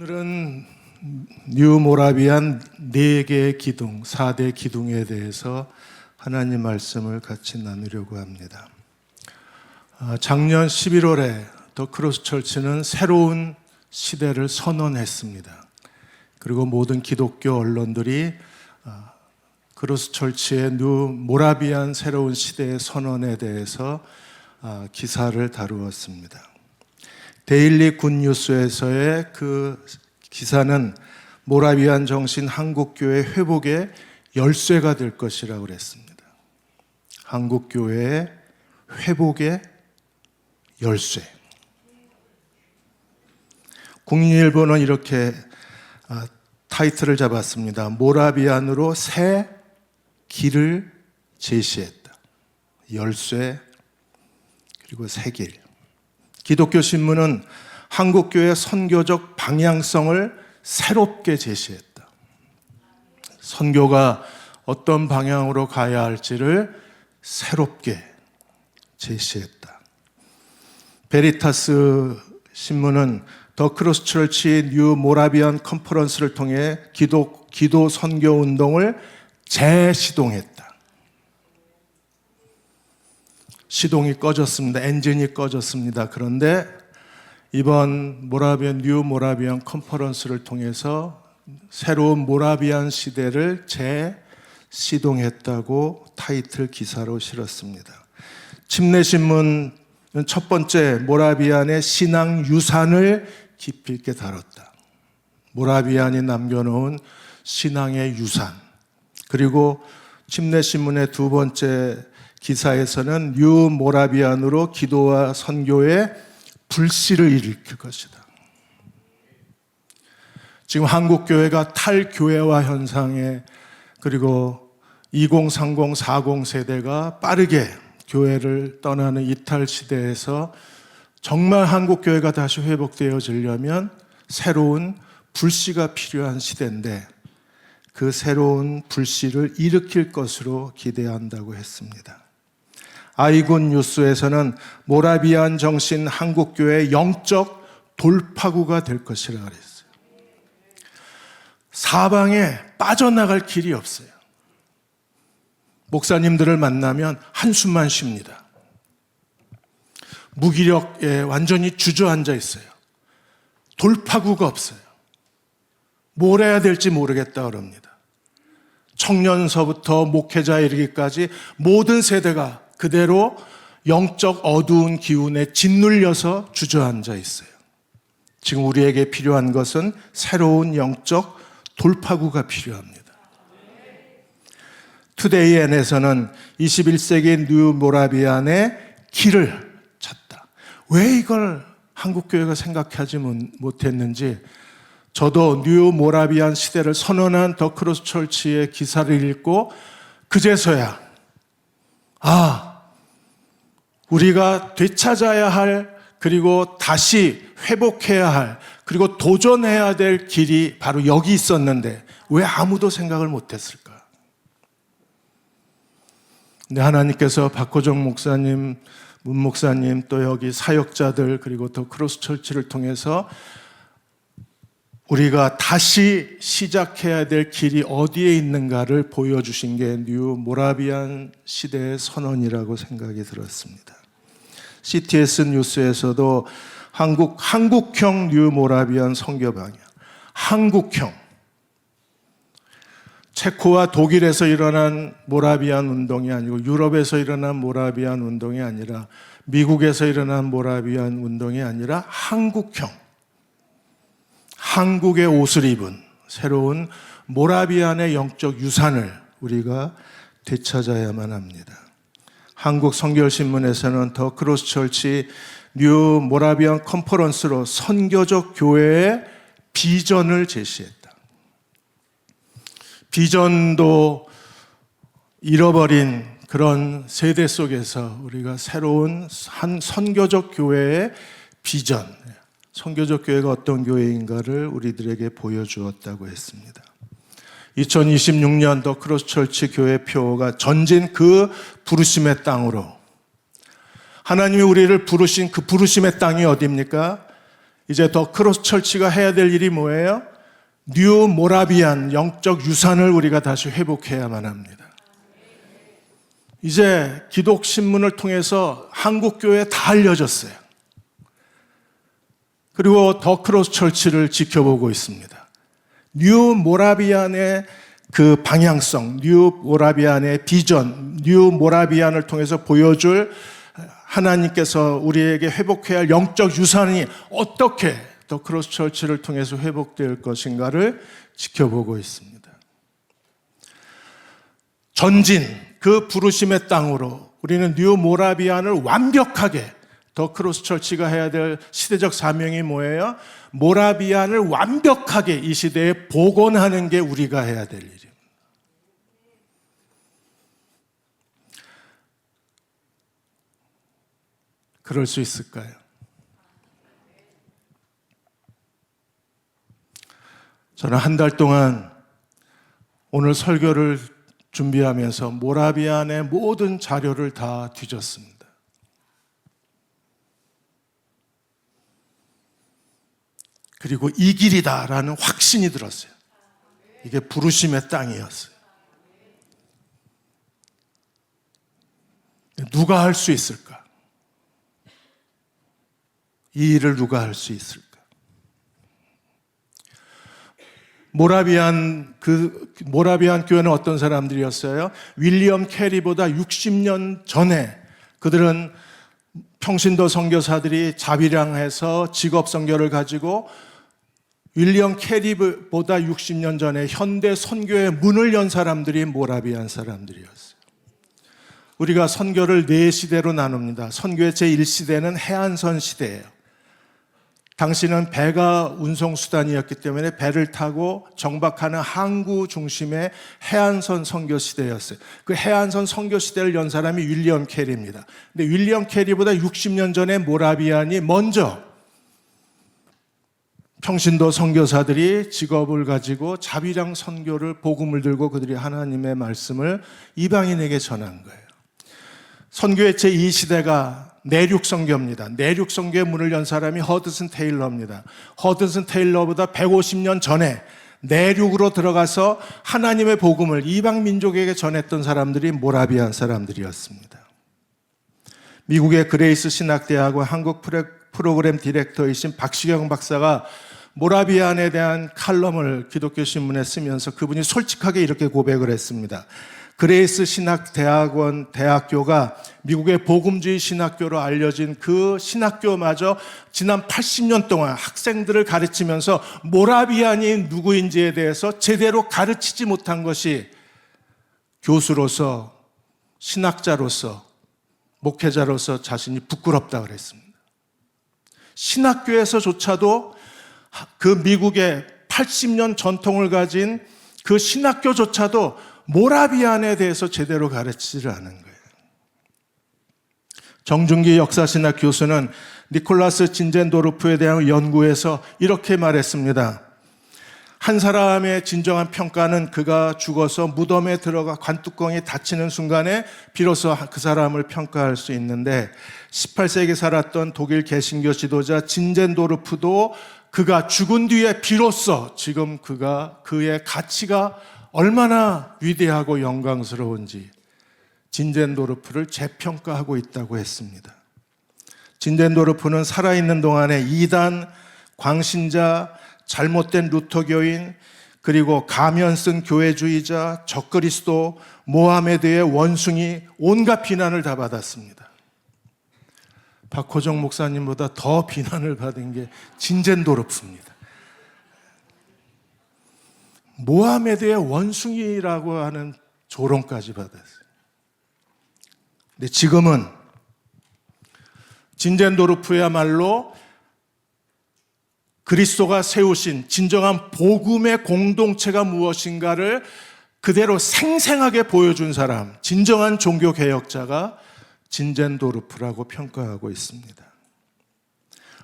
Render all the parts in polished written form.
오늘은 뉴 모라비안 4개의 기둥, 4대 기둥에 대해서 하나님 말씀을 같이 나누려고 합니다. 작년 11월에 더 크로스 철치는 새로운 시대를 선언했습니다. 그리고 모든 기독교 언론들이 크로스 철치의 뉴 모라비안 새로운 시대의 선언에 대해서 기사를 다루었습니다. 데일리 굿뉴스에서의 그 기사는 모라비안 정신 한국교회 회복의 열쇠가 될 것이라고 그랬습니다. 한국교회의 회복의 열쇠. 국민일보는 이렇게 타이틀을 잡았습니다. 모라비안으로 새 길을 제시했다. 열쇠 그리고 새 길. 기독교 신문은 한국교회의 선교적 방향성을 새롭게 제시했다. 선교가 어떤 방향으로 가야 할지를 새롭게 제시했다. 베리타스 신문은 더 크로스 철치 뉴 모라비안 컨퍼런스를 통해 기도 선교 운동을 재시동했다. 시동이 꺼졌습니다. 엔진이 꺼졌습니다. 그런데 이번 뉴 모라비안 컨퍼런스를 통해서 새로운 모라비안 시대를 재시동했다고 타이틀 기사로 실었습니다. 침례신문은 첫 번째 모라비안의 신앙 유산을 깊이 있게 다뤘다. 모라비안이 남겨놓은 신앙의 유산. 그리고 침례신문의 두 번째 기사에서는 뉴 모라비안으로 기도와 선교의 불씨를 일으킬 것이다. 지금 한국교회가 탈교회화 현상에 그리고 2030, 40 세대가 빠르게 교회를 떠나는 이탈 시대에서 정말 한국교회가 다시 회복되어지려면 새로운 불씨가 필요한 시대인데 그 새로운 불씨를 일으킬 것으로 기대한다고 했습니다. 아이굿 뉴스에서는 모라비안 정신 한국교회의 영적 돌파구가 될 것이라고 그랬어요. 사방에 빠져나갈 길이 없어요. 목사님들을 만나면 한숨만 쉽니다. 무기력에 완전히 주저앉아 있어요. 돌파구가 없어요. 뭘 해야 될지 모르겠다 그럽니다. 청년서부터 목회자에 이르기까지 모든 세대가 그대로 영적 어두운 기운에 짓눌려서 주저앉아 있어요. 지금 우리에게 필요한 것은 새로운 영적 돌파구가 필요합니다. 투데이엔에서는 21세기 뉴 모라비안의 길을 찾다. 왜 이걸 한국교회가 생각하지 못했는지 저도 뉴 모라비안 시대를 선언한 더 크로스 철치의 기사를 읽고 그제서야 우리가 되찾아야 할 그리고 다시 회복해야 할 그리고 도전해야 될 길이 바로 여기 있었는데 왜 아무도 생각을 못했을까? 근데 하나님께서 박호정 목사님, 문 목사님 또 여기 사역자들 그리고 더 크로스 철치를 통해서 우리가 다시 시작해야 될 길이 어디에 있는가를 보여주신 게 뉴 모라비안 시대의 선언이라고 생각이 들었습니다. CTS 뉴스에서도 한국형 뉴 모라비안 선교 방향, 한국형. 체코와 독일에서 일어난 모라비안 운동이 아니고 유럽에서 일어난 모라비안 운동이 아니라 미국에서 일어난 모라비안 운동이 아니라 한국형. 한국의 옷을 입은 새로운 모라비안의 영적 유산을 우리가 되찾아야만 합니다. 한국 선교신문에서는 더 크로스 철치 뉴 모라비안 컨퍼런스로 선교적 교회의 비전을 제시했다. 비전도 잃어버린 그런 세대 속에서 우리가 새로운 한 선교적 교회의 비전, 선교적 교회가 어떤 교회인가를 우리들에게 보여주었다고 했습니다. 2026년 더 크로스 철치 교회표가 전진 그 부르심의 땅으로 하나님이 우리를 부르신 그 부르심의 땅이 어디입니까? 이제 더 크로스 철치가 해야 될 일이 뭐예요? 뉴 모라비안 영적 유산을 우리가 다시 회복해야만 합니다. 이제 기독신문을 통해서 한국교회에 다 알려졌어요. 그리고 더 크로스 철치를 지켜보고 있습니다. 뉴 모라비안의 그 방향성, 뉴 모라비안의 비전, 뉴 모라비안을 통해서 보여줄 하나님께서 우리에게 회복해야 할 영적 유산이 어떻게 더 크로스 철치를 통해서 회복될 것인가를 지켜보고 있습니다. 전진, 그 부르심의 땅으로 우리는 뉴 모라비안을 완벽하게, 더 크로스 철치가 해야 될 시대적 사명이 뭐예요? 모라비안을 완벽하게 이 시대에 복원하는 게 우리가 해야 될 일입니다. 그럴 수 있을까요? 저는 한 달 동안 오늘 설교를 준비하면서 모라비안의 모든 자료를 다 뒤졌습니다. 그리고 이 길이다라는 확신이 들었어요. 이게 부르심의 땅이었어요. 누가 할 수 있을까? 이 일을 누가 할 수 있을까? 모라비안 교회는 어떤 사람들이었어요? 윌리엄 캐리보다 60년 전에 그들은 평신도 선교사들이 자비량해서 직업 선교를 가지고 윌리엄 캐리보다 60년 전에 현대 선교의 문을 연 사람들이 모라비안 사람들이었어요. 우리가 선교를 4시대로 나눕니다. 선교의 제1시대는 해안선 시대예요. 당시는 배가 운송수단이었기 때문에 배를 타고 정박하는 항구 중심의 해안선 선교 시대였어요. 그 해안선 선교 시대를 연 사람이 윌리엄 캐리입니다. 근데 윌리엄 캐리보다 60년 전에 모라비안이 먼저 평신도 선교사들이 직업을 가지고 자비랑 선교를 복음을 들고 그들이 하나님의 말씀을 이방인에게 전한 거예요. 선교의 제2시대가 내륙 선교입니다. 내륙 선교의 문을 연 사람이 허드슨 테일러입니다. 허드슨 테일러보다 150년 전에 내륙으로 들어가서 하나님의 복음을 이방 민족에게 전했던 사람들이 모라비안 사람들이었습니다. 미국의 그레이스 신학대학원 한국 프로그램 디렉터이신 박시경 박사가 모라비안에 대한 칼럼을 기독교 신문에 쓰면서 그분이 솔직하게 이렇게 고백을 했습니다. 그레이스 신학대학원 대학교가 미국의 복음주의 신학교로 알려진 그 신학교마저 지난 80년 동안 학생들을 가르치면서 모라비안이 누구인지에 대해서 제대로 가르치지 못한 것이 교수로서, 신학자로서, 목회자로서 자신이 부끄럽다고 그랬습니다. 신학교에서조차도 그 미국의 80년 전통을 가진 그 신학교조차도 모라비안에 대해서 제대로 가르치지를 않은 거예요. 정준기 역사신학 교수는 니콜라스 진젠도르프에 대한 연구에서 이렇게 말했습니다. 한 사람의 진정한 평가는 그가 죽어서 무덤에 들어가 관뚜껑이 닫히는 순간에 비로소 그 사람을 평가할 수 있는데 18세기 살았던 독일 개신교 지도자 진젠도르프도 그가 죽은 뒤에 비로소 지금 그의 가치가 얼마나 위대하고 영광스러운지 진젠도르프를 재평가하고 있다고 했습니다. 진젠도르프는 살아있는 동안에 이단, 광신자, 잘못된 루터교인, 그리고 가면 쓴 교회주의자, 적그리스도, 모하메드의 원숭이 온갖 비난을 다 받았습니다. 박호정 목사님보다 더 비난을 받은 게 진젠도르프입니다. 모하메드의 원숭이라고 하는 조롱까지 받았어요. 근데 지금은 진젠도르프야말로 그리스도가 세우신 진정한 복음의 공동체가 무엇인가를 그대로 생생하게 보여준 사람, 진정한 종교개혁자가 진젠도르프라고 평가하고 있습니다.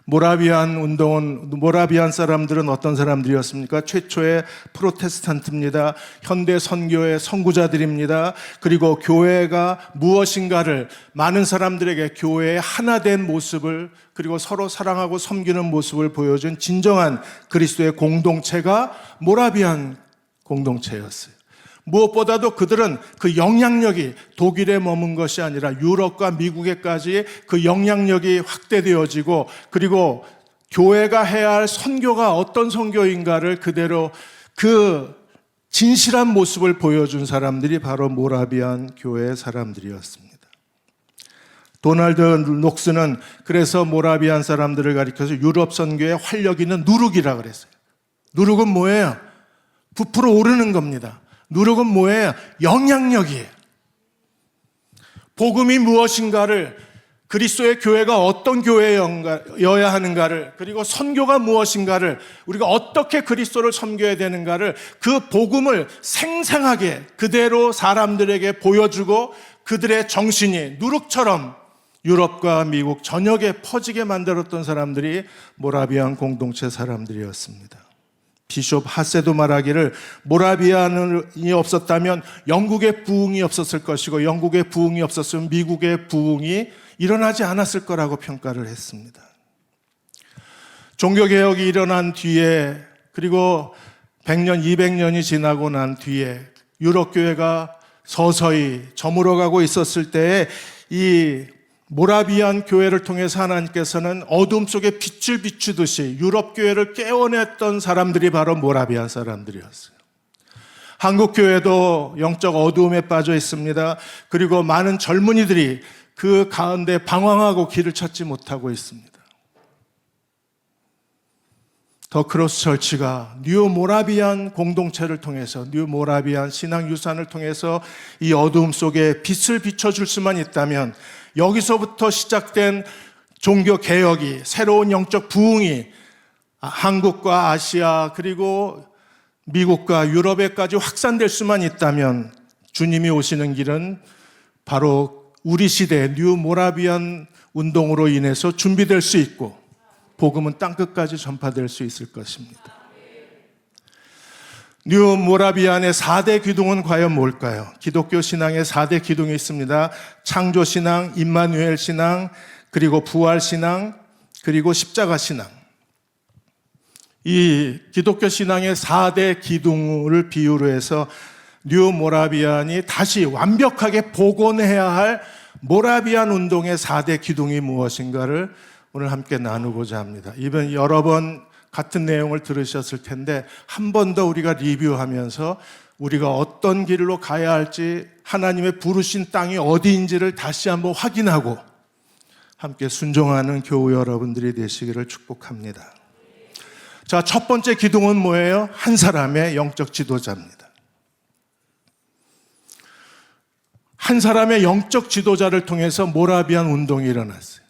모라비안 사람들은 어떤 사람들이었습니까? 최초의 프로테스탄트입니다. 현대 선교의 선구자들입니다. 그리고 교회가 무엇인가를 많은 사람들에게 교회의 하나 된 모습을, 그리고 서로 사랑하고 섬기는 모습을 보여준 진정한 그리스도의 공동체가 모라비안 공동체였어요. 무엇보다도 그들은 그 영향력이 독일에 머문 것이 아니라 유럽과 미국에까지 그 영향력이 확대되어지고, 그리고 교회가 해야 할 선교가 어떤 선교인가를 그대로 그 진실한 모습을 보여준 사람들이 바로 모라비안 교회의 사람들이었습니다. 도널드 녹스는 그래서 모라비안 사람들을 가리켜서 유럽 선교의 활력 있는 누룩이라고 그랬어요. 누룩은 뭐예요? 부풀어 오르는 겁니다. 누룩은 뭐예요? 영향력이에요. 복음이 무엇인가를, 그리스도의 교회가 어떤 교회여야 하는가를, 그리고 선교가 무엇인가를, 우리가 어떻게 그리스도를 섬겨야 되는가를, 그 복음을 생생하게 그대로 사람들에게 보여주고 그들의 정신이 누룩처럼 유럽과 미국 전역에 퍼지게 만들었던 사람들이 모라비안 공동체 사람들이었습니다. 비숍 하세도 말하기를 모라비안이 없었다면 영국의 부흥이 없었을 것이고, 영국의 부흥이 없었으면 미국의 부흥이 일어나지 않았을 거라고 평가를 했습니다. 종교개혁이 일어난 뒤에, 그리고 100년, 200년이 지나고 난 뒤에 유럽교회가 서서히 저물어가고 있었을 때에 이 모라비안 교회를 통해서 하나님께서는 어둠 속에 빛을 비추듯이 유럽 교회를 깨워냈던 사람들이 바로 모라비안 사람들이었어요. 한국 교회도 영적 어두움에 빠져 있습니다. 그리고 많은 젊은이들이 그 가운데 방황하고 길을 찾지 못하고 있습니다. 더 크로스 처치가 뉴 모라비안 공동체를 통해서, 뉴 모라비안 신앙 유산을 통해서 이 어두움 속에 빛을 비춰줄 수만 있다면, 여기서부터 시작된 종교 개혁이, 새로운 영적 부흥이 한국과 아시아 그리고 미국과 유럽에까지 확산될 수만 있다면, 주님이 오시는 길은 바로 우리 시대의 뉴 모라비안 운동으로 인해서 준비될 수 있고, 복음은 땅끝까지 전파될 수 있을 것입니다. 뉴 모라비안의 4대 기둥은 과연 뭘까요? 기독교 신앙의 4대 기둥이 있습니다. 창조신앙, 임마누엘 신앙, 그리고 부활신앙, 그리고 십자가신앙. 이 기독교 신앙의 4대 기둥을 비유로 해서 뉴 모라비안이 다시 완벽하게 복원해야 할 모라비안 운동의 4대 기둥이 무엇인가를 오늘 함께 나누고자 합니다. 이번 여러 번 같은 내용을 들으셨을 텐데, 한 번 더 우리가 리뷰하면서 우리가 어떤 길로 가야 할지, 하나님의 부르신 땅이 어디인지를 다시 한번 확인하고 함께 순종하는 교우 여러분들이 되시기를 축복합니다. 자, 첫 번째 기둥은 뭐예요? 한 사람의 영적 지도자입니다. 한 사람의 영적 지도자를 통해서 모라비안 운동이 일어났어요.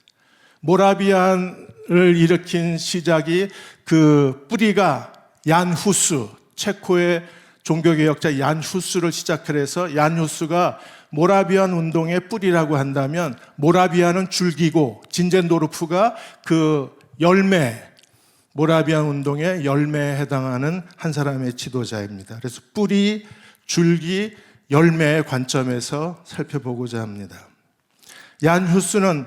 모라비안을 일으킨 시작이, 그 뿌리가 얀 후스, 체코의 종교개혁자 얀 후스를 시작을 해서, 얀 후스가 모라비안 운동의 뿌리라고 한다면, 모라비안은 줄기고 진젠도르프가 그 열매, 모라비안 운동의 열매에 해당하는 한 사람의 지도자입니다. 그래서 뿌리, 줄기, 열매의 관점에서 살펴보고자 합니다. 얀 후스는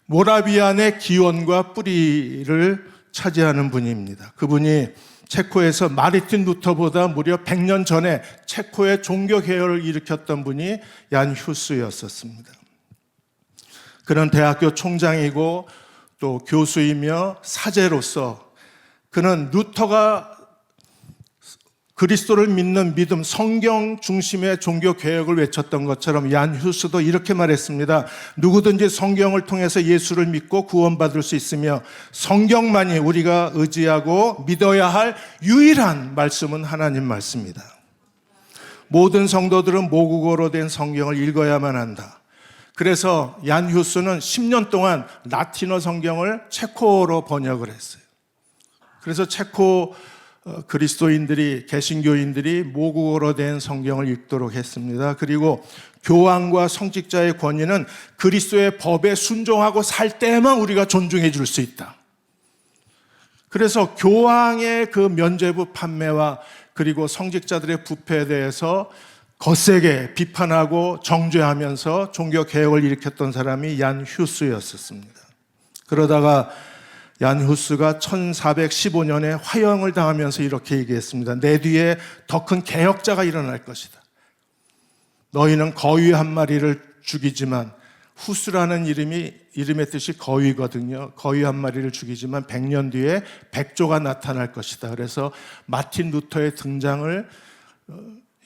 모라비안의 기원과 뿌리를 차지하는 분입니다. 그분이 체코에서 마르틴 루터보다 무려 100년 전에 체코의 종교개혁을 일으켰던 분이 얀 후스였었습니다. 그는 대학교 총장이고 또 교수이며 사제로서, 그는 루터가 그리스도를 믿는 믿음, 성경 중심의 종교 개혁을 외쳤던 것처럼 얀 후스도 이렇게 말했습니다. 누구든지 성경을 통해서 예수를 믿고 구원받을 수 있으며, 성경만이 우리가 의지하고 믿어야 할 유일한 말씀은 하나님 말씀이다. 모든 성도들은 모국어로 된 성경을 읽어야만 한다. 그래서 얀 후스는 10년 동안 라틴어 성경을 체코어로 번역을 했어요. 그래서 체코 그리스도인들이, 개신교인들이 모국어로 된 성경을 읽도록 했습니다. 그리고 교황과 성직자의 권위는 그리스도의 법에 순종하고 살 때만 우리가 존중해 줄 수 있다. 그래서 교황의 그 면죄부 판매와 그리고 성직자들의 부패에 대해서 거세게 비판하고 정죄하면서 종교개혁을 일으켰던 사람이 얀 휴스였었습니다. 그러다가 얀 휴스가 1415년에 화형을 당하면서 이렇게 얘기했습니다. 내 뒤에 더 큰 개혁자가 일어날 것이다. 너희는 거위 한 마리를 죽이지만, 후스라는 이름의 뜻이 거위거든요. 거위 한 마리를 죽이지만 100년 뒤에 백조가 나타날 것이다. 그래서 마틴 루터의 등장을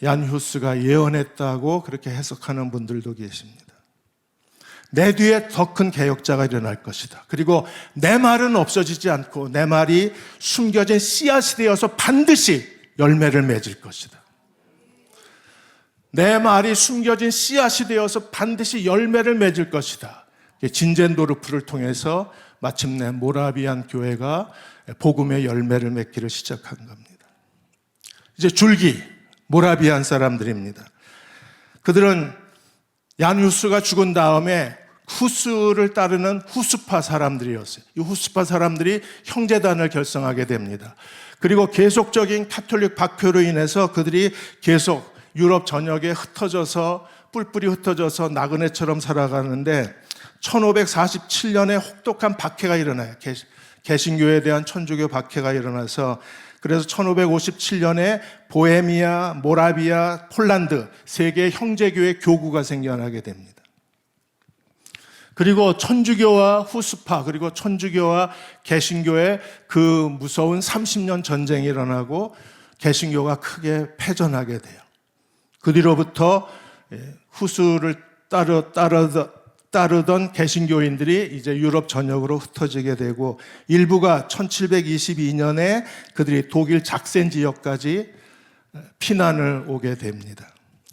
얀 휴스가 예언했다고 그렇게 해석하는 분들도 계십니다. 내 뒤에 더 큰 개혁자가 일어날 것이다. 그리고 내 말은 없어지지 않고 내 말이 숨겨진 씨앗이 되어서 반드시 열매를 맺을 것이다. 내 말이 숨겨진 씨앗이 되어서 반드시 열매를 맺을 것이다. 진젠도르프를 통해서 마침내 모라비안 교회가 복음의 열매를 맺기를 시작한 겁니다. 이제 줄기, 모라비안 사람들입니다. 그들은 얀 후스가 죽은 다음에 후스를 따르는 후스파 사람들이었어요. 이 후스파 사람들이 형제단을 결성하게 됩니다. 그리고 계속적인 카톨릭 박해로 인해서 그들이 계속 유럽 전역에 흩어져서 뿔뿔이 흩어져서 나그네처럼 살아가는데 1547년에 혹독한 박해가 일어나요. 개신교에 대한 천주교 박해가 일어나서 그래서 1557년에 보헤미아, 모라비아, 폴란드 세 개의 형제교회 교구가 생겨나게 됩니다. 그리고 천주교와 후스파 그리고 천주교와 개신교의 그 무서운 30년 전쟁이 일어나고 개신교가 크게 패전하게 돼요. 그 뒤로부터 후스를 따르던 개신교인들이 이제 유럽 전역으로 흩어지게 되고 일부가 1722년에 그들이 독일 작센 지역까지 피난을 오게 됩니다.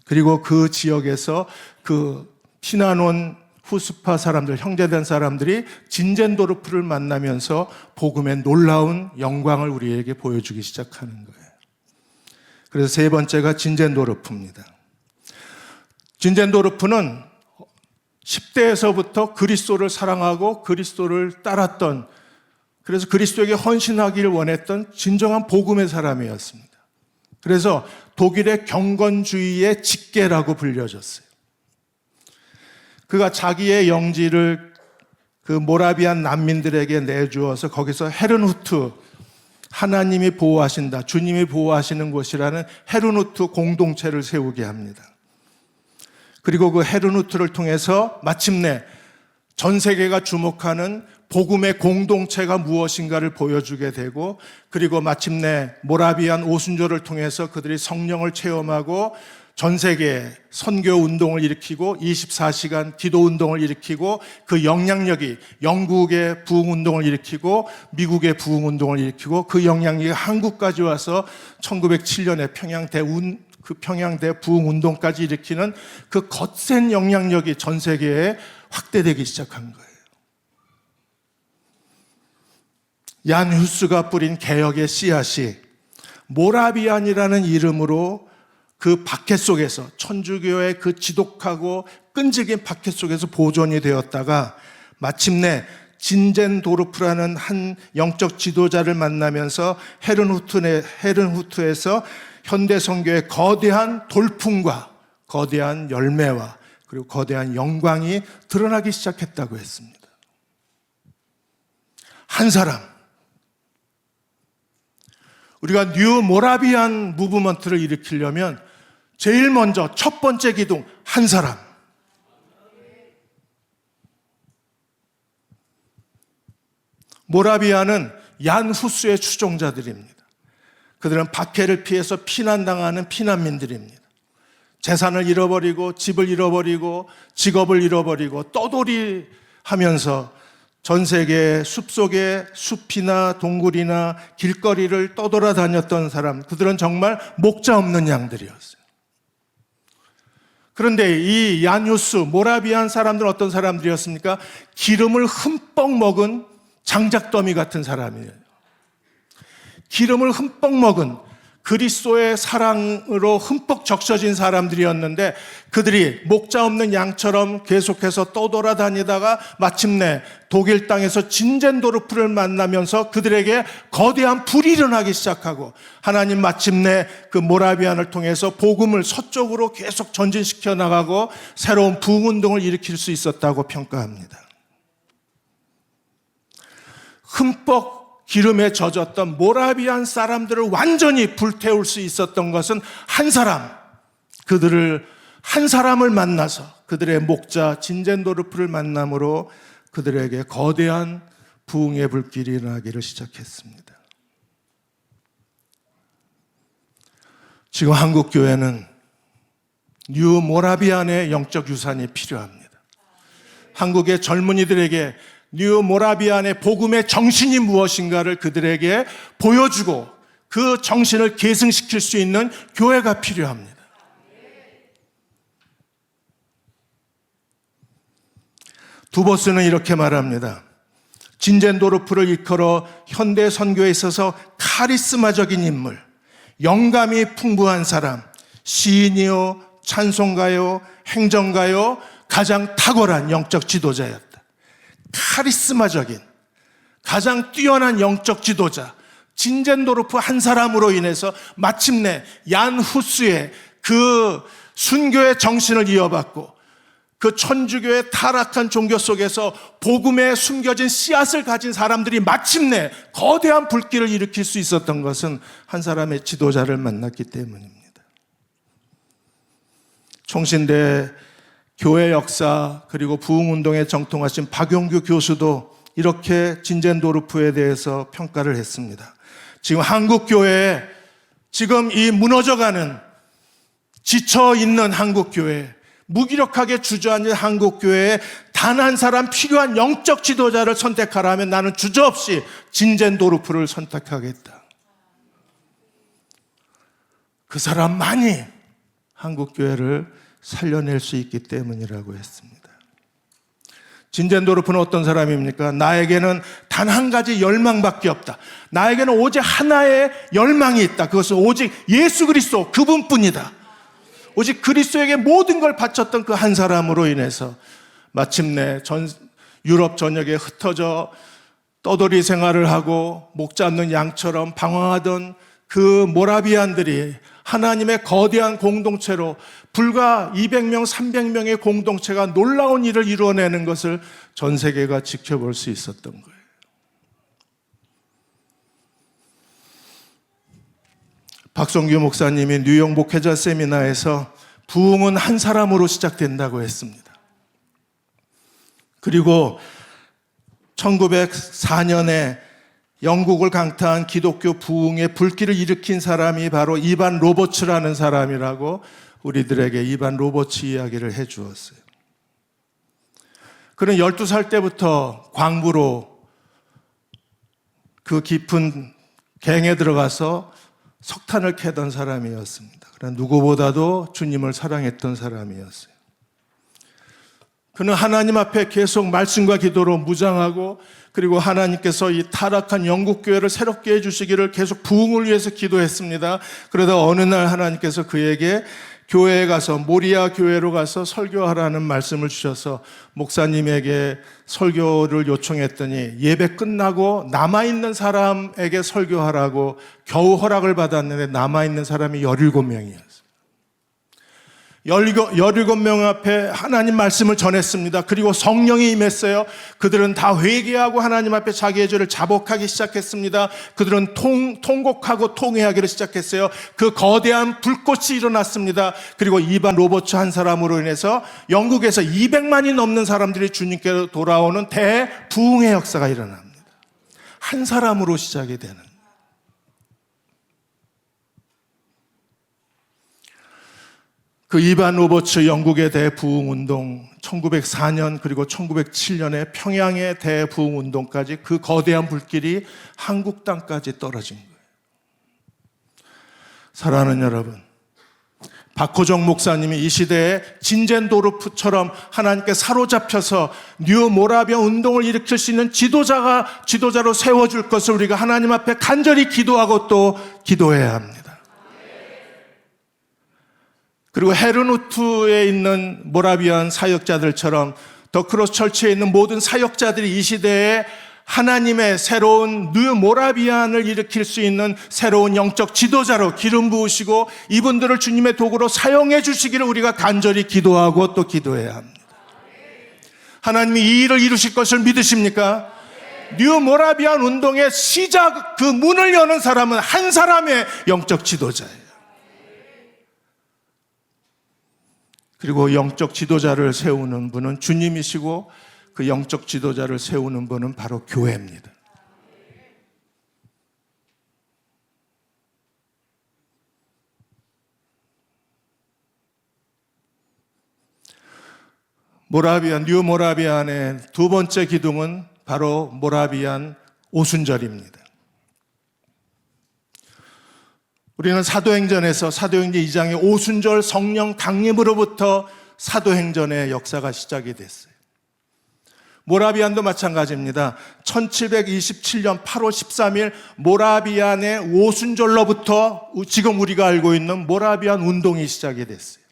그리고 그 지역에서 그 피난 온 후스파 사람들, 형제된 사람들이 진젠도르프를 만나면서 복음의 놀라운 영광을 우리에게 보여주기 시작하는 거예요. 그래서 세 번째가 진젠도르프입니다. 진젠도르프는 10대에서부터 그리스도를 사랑하고 그리스도를 따랐던, 그래서 그리스도에게 헌신하기를 원했던 진정한 복음의 사람이었습니다. 그래서 독일의 경건주의의 직계라고 불려졌어요. 그가 자기의 영지를 그 모라비안 난민들에게 내주어서 거기서 헤르누트, 하나님이 보호하신다, 주님이 보호하시는 곳이라는 헤르누트 공동체를 세우게 합니다. 그리고 그 헤르누트를 통해서 마침내 전 세계가 주목하는 복음의 공동체가 무엇인가를 보여주게 되고, 그리고 마침내 모라비안 오순절을 통해서 그들이 성령을 체험하고 전 세계에 선교 운동을 일으키고 24시간 기도 운동을 일으키고 그 영향력이 영국의 부흥 운동을 일으키고 미국의 부흥 운동을 일으키고 그 영향력이 한국까지 와서 1907년에 평양대 부흥 운동까지 일으키는 그 거센 영향력이 전 세계에 확대되기 시작한 거예요. 얀 후스가 뿌린 개혁의 씨앗이 모라비안이라는 이름으로 그 박해 속에서, 천주교의 그 지독하고 끈질긴 박해 속에서 보존이 되었다가 마침내 진젠도르프라는 한 영적 지도자를 만나면서 헤른후트에서 현대 선교의 거대한 돌풍과 거대한 열매와 그리고 거대한 영광이 드러나기 시작했다고 했습니다. 한 사람, 우리가 뉴 모라비안 무브먼트를 일으키려면 제일 먼저 첫 번째 기둥, 한 사람. 모라비아는 얀 후스의 추종자들입니다. 그들은 박해를 피해서 피난당하는 피난민들입니다. 재산을 잃어버리고 집을 잃어버리고 직업을 잃어버리고 떠돌이 하면서 전 세계 숲속에 숲이나 동굴이나 길거리를 떠돌아다녔던 사람, 그들은 정말 목자 없는 양들이었어요. 그런데 이 야뉴스, 모라비안 사람들은 어떤 사람들이었습니까? 기름을 흠뻑 먹은 장작더미 같은 사람이에요. 기름을 흠뻑 먹은, 그리스도의 사랑으로 흠뻑 적셔진 사람들이었는데 그들이 목자 없는 양처럼 계속해서 떠돌아다니다가 마침내 독일 땅에서 진젠도르프를 만나면서 그들에게 거대한 불이 일어나기 시작하고 하나님 마침내 그 모라비안을 통해서 복음을 서쪽으로 계속 전진시켜 나가고 새로운 부흥운동을 일으킬 수 있었다고 평가합니다. 흠뻑 기름에 젖었던 모라비안 사람들을 완전히 불태울 수 있었던 것은 한 사람을 만나서 그들의 목자 진젠도르프를 만남으로 그들에게 거대한 부흥의 불길이 일어나기를 시작했습니다. 지금 한국 교회는 뉴 모라비안의 영적 유산이 필요합니다. 한국의 젊은이들에게 뉴 모라비안의 복음의 정신이 무엇인가를 그들에게 보여주고 그 정신을 계승시킬 수 있는 교회가 필요합니다. 두보스는 이렇게 말합니다. 진젠도르프를 일컬어 현대 선교에 있어서 카리스마적인 인물, 영감이 풍부한 사람, 시인이요, 찬송가요, 행정가요, 가장 탁월한 영적 지도자였다. 카리스마적인 가장 뛰어난 영적 지도자 진젠도르프 한 사람으로 인해서 마침내 얀 후스의 그 순교의 정신을 이어받고 그 천주교의 타락한 종교 속에서 복음에 숨겨진 씨앗을 가진 사람들이 마침내 거대한 불길을 일으킬 수 있었던 것은 한 사람의 지도자를 만났기 때문입니다. 총신대 교회 역사 그리고 부흥운동에 정통하신 박용규 교수도 이렇게 진젠도르프에 대해서 평가를 했습니다. 지금 한국교회에 지금 이 무너져가는 지쳐있는 한국교회, 무기력하게 주저앉은 한국교회에 단 한 사람 필요한 영적 지도자를 선택하라면 나는 주저없이 진젠도르프를 선택하겠다. 그 사람만이 한국교회를 살려낼 수 있기 때문이라고 했습니다. 진젠도르프는 어떤 사람입니까? 나에게는 단 한 가지 열망밖에 없다. 나에게는 오직 하나의 열망이 있다. 그것은 오직 예수 그리스도 그분뿐이다. 오직 그리스도에게 모든 걸 바쳤던 그 한 사람으로 인해서 마침내 유럽 전역에 흩어져 떠돌이 생활을 하고 목 잡는 양처럼 방황하던 그 모라비안들이 하나님의 거대한 공동체로 불과 200명, 300명의 공동체가 놀라운 일을 이루어내는 것을 전 세계가 지켜볼 수 있었던 거예요. 박성규 목사님이 뉴욕 목회자 세미나에서 부흥은 한 사람으로 시작된다고 했습니다. 그리고 1904년에 영국을 강타한 기독교 부흥의 불길을 일으킨 사람이 바로 이반 로버츠라는 사람이라고 우리들에게 이반 로버츠 이야기를 해 주었어요. 그는 12살 때부터 광부로 그 깊은 갱에 들어가서 석탄을 캐던 사람이었습니다. 그러나 누구보다도 주님을 사랑했던 사람이었어요. 그는 하나님 앞에 계속 말씀과 기도로 무장하고 그리고 하나님께서 이 타락한 영국교회를 새롭게 해주시기를 계속 부흥을 위해서 기도했습니다. 그러다 어느 날 하나님께서 그에게 교회에 가서 모리아 교회로 가서 설교하라는 말씀을 주셔서 목사님에게 설교를 요청했더니 예배 끝나고 남아있는 사람에게 설교하라고 겨우 허락을 받았는데 남아있는 사람이 17명이었어요. 17명 앞에 하나님 말씀을 전했습니다. 그리고 성령이 임했어요. 그들은 다 회개하고 하나님 앞에 자기의 죄를 자복하기 시작했습니다. 그들은 통곡하고 통회하기를 시작했어요. 그 거대한 불꽃이 일어났습니다. 그리고 이반 로버츠 한 사람으로 인해서 영국에서 200만이 넘는 사람들이 주님께로 돌아오는 대부흥의 역사가 일어납니다. 한 사람으로 시작이 되는. 그 이반 로버츠 영국의 대부흥운동 1904년 그리고 1907년에 평양의 대부흥운동까지 그 거대한 불길이 한국 땅까지 떨어진 거예요. 사랑하는 여러분, 박호정 목사님이 이 시대에 진젠도르프처럼 하나님께 사로잡혀서 뉴 모라비아 운동을 일으킬 수 있는 지도자로 세워줄 것을 우리가 하나님 앞에 간절히 기도하고 또 기도해야 합니다. 그리고 헤르누트에 있는 모라비안 사역자들처럼 더 크로스 철치에 있는 모든 사역자들이 이 시대에 하나님의 새로운 뉴 모라비안을 일으킬 수 있는 새로운 영적 지도자로 기름 부으시고 이분들을 주님의 도구로 사용해 주시기를 우리가 간절히 기도하고 또 기도해야 합니다. 하나님이 이 일을 이루실 것을 믿으십니까? 뉴 모라비안 운동의 시작, 그 문을 여는 사람은 한 사람의 영적 지도자예요. 그리고 영적 지도자를 세우는 분은 주님이시고 그 영적 지도자를 세우는 분은 바로 교회입니다. 뉴 모라비안의 두 번째 기둥은 바로 모라비안 오순절입니다. 우리는 사도행전에서 사도행전 2장의 오순절 성령 강림으로부터 사도행전의 역사가 시작이 됐어요. 모라비안도 마찬가지입니다. 1727년 8월 13일 모라비안의 오순절로부터 지금 우리가 알고 있는 모라비안 운동이 시작이 됐어요.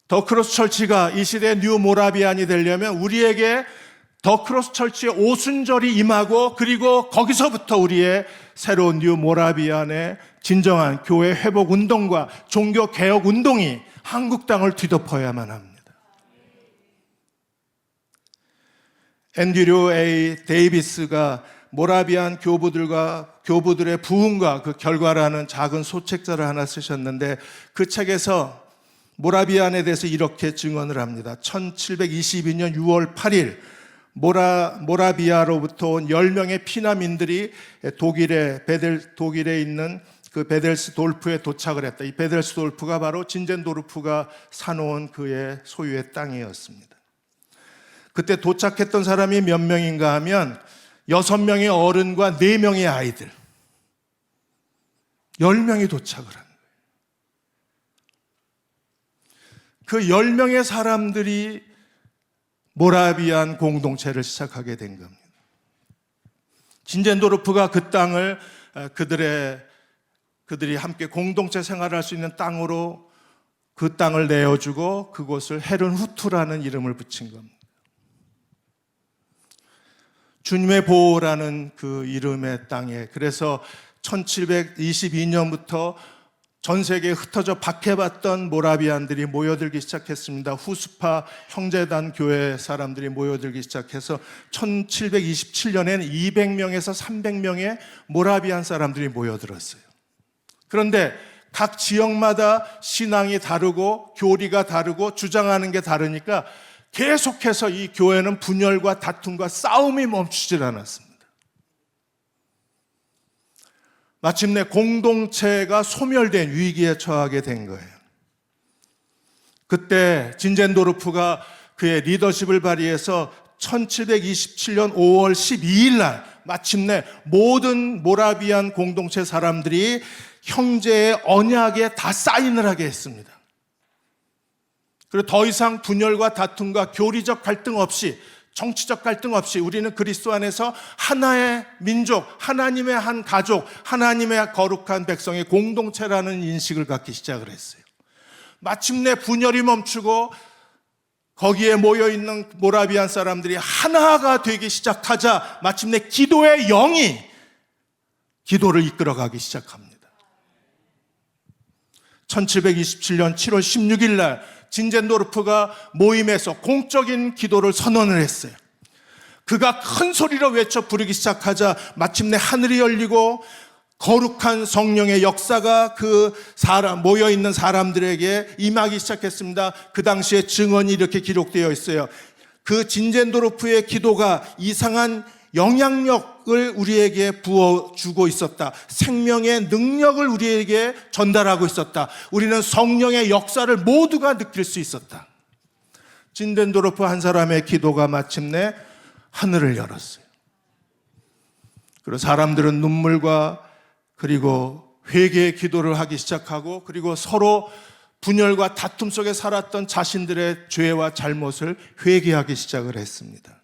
더 크로스 철치가 이 시대의 뉴 모라비안이 되려면 우리에게 더 크로스 철치의 오순절이 임하고 그리고 거기서부터 우리의 새로운 뉴 모라비안의 진정한 교회 회복 운동과 종교 개혁 운동이 한국 땅을 뒤덮어야만 합니다. 앤드류 A. 데이비스가 모라비안 교부들의 부흥과 그 결과라는 작은 소책자를 하나 쓰셨는데 그 책에서 모라비안에 대해서 이렇게 증언을 합니다. 1722년 6월 8일 모라비아로부터 온 10명의 피난민들이 독일에 있는 그 베델스돌프에 도착을 했다. 이 베델스돌프가 바로 진젠도르프가 사놓은 그의 소유의 땅이었습니다. 그때 도착했던 사람이 몇 명인가 하면 6명의 어른과 4명의 아이들 10명이 도착을 한 거예요. 그 10명의 사람들이 모라비안 공동체를 시작하게 된 겁니다. 진젠도르프가 그 땅을 그들이 함께 공동체 생활할 수 있는 땅으로 그 땅을 내어주고 그곳을 헤른후트라는 이름을 붙인 겁니다. 주님의 보호라는 그 이름의 땅에, 그래서 1722년부터 전 세계에 흩어져 박해받던 모라비안들이 모여들기 시작했습니다. 후스파 형제단 교회 사람들이 모여들기 시작해서 1727년에는 200명에서 300명의 모라비안 사람들이 모여들었어요. 그런데 각 지역마다 신앙이 다르고 교리가 다르고 주장하는 게 다르니까 계속해서 이 교회는 분열과 다툼과 싸움이 멈추질 않았습니다. 마침내 공동체가 소멸된 위기에 처하게 된 거예요. 그때 진젠도르프가 그의 리더십을 발휘해서 1727년 5월 12일 날 마침내 모든 모라비안 공동체 사람들이 형제의 언약에 다 사인을 하게 했습니다. 그리고 더 이상 분열과 다툼과 교리적 갈등 없이, 정치적 갈등 없이 우리는 그리스도 안에서 하나의 민족, 하나님의 한 가족, 하나님의 거룩한 백성의 공동체라는 인식을 갖기 시작을 했어요. 마침내 분열이 멈추고 거기에 모여있는 모라비안 사람들이 하나가 되기 시작하자 마침내 기도의 영이 기도를 이끌어가기 시작합니다. 1727년 7월 16일 날 진젠도르프가 모임에서 공적인 기도를 선언을 했어요. 그가 큰 소리로 외쳐 부르기 시작하자 마침내 하늘이 열리고 거룩한 성령의 역사가 그 모여있는 사람들에게 임하기 시작했습니다. 그 당시에 증언이 이렇게 기록되어 있어요. 그 진젠도르프의 기도가 이상한 영향력을 우리에게 부어주고 있었다. 생명의 능력을 우리에게 전달하고 있었다. 우리는 성령의 역사를 모두가 느낄 수 있었다. 진젠도르프 한 사람의 기도가 마침내 하늘을 열었어요. 그리고 사람들은 눈물과 그리고 회개의 기도를 하기 시작하고 그리고 서로 분열과 다툼 속에 살았던 자신들의 죄와 잘못을 회개하기 시작을 했습니다.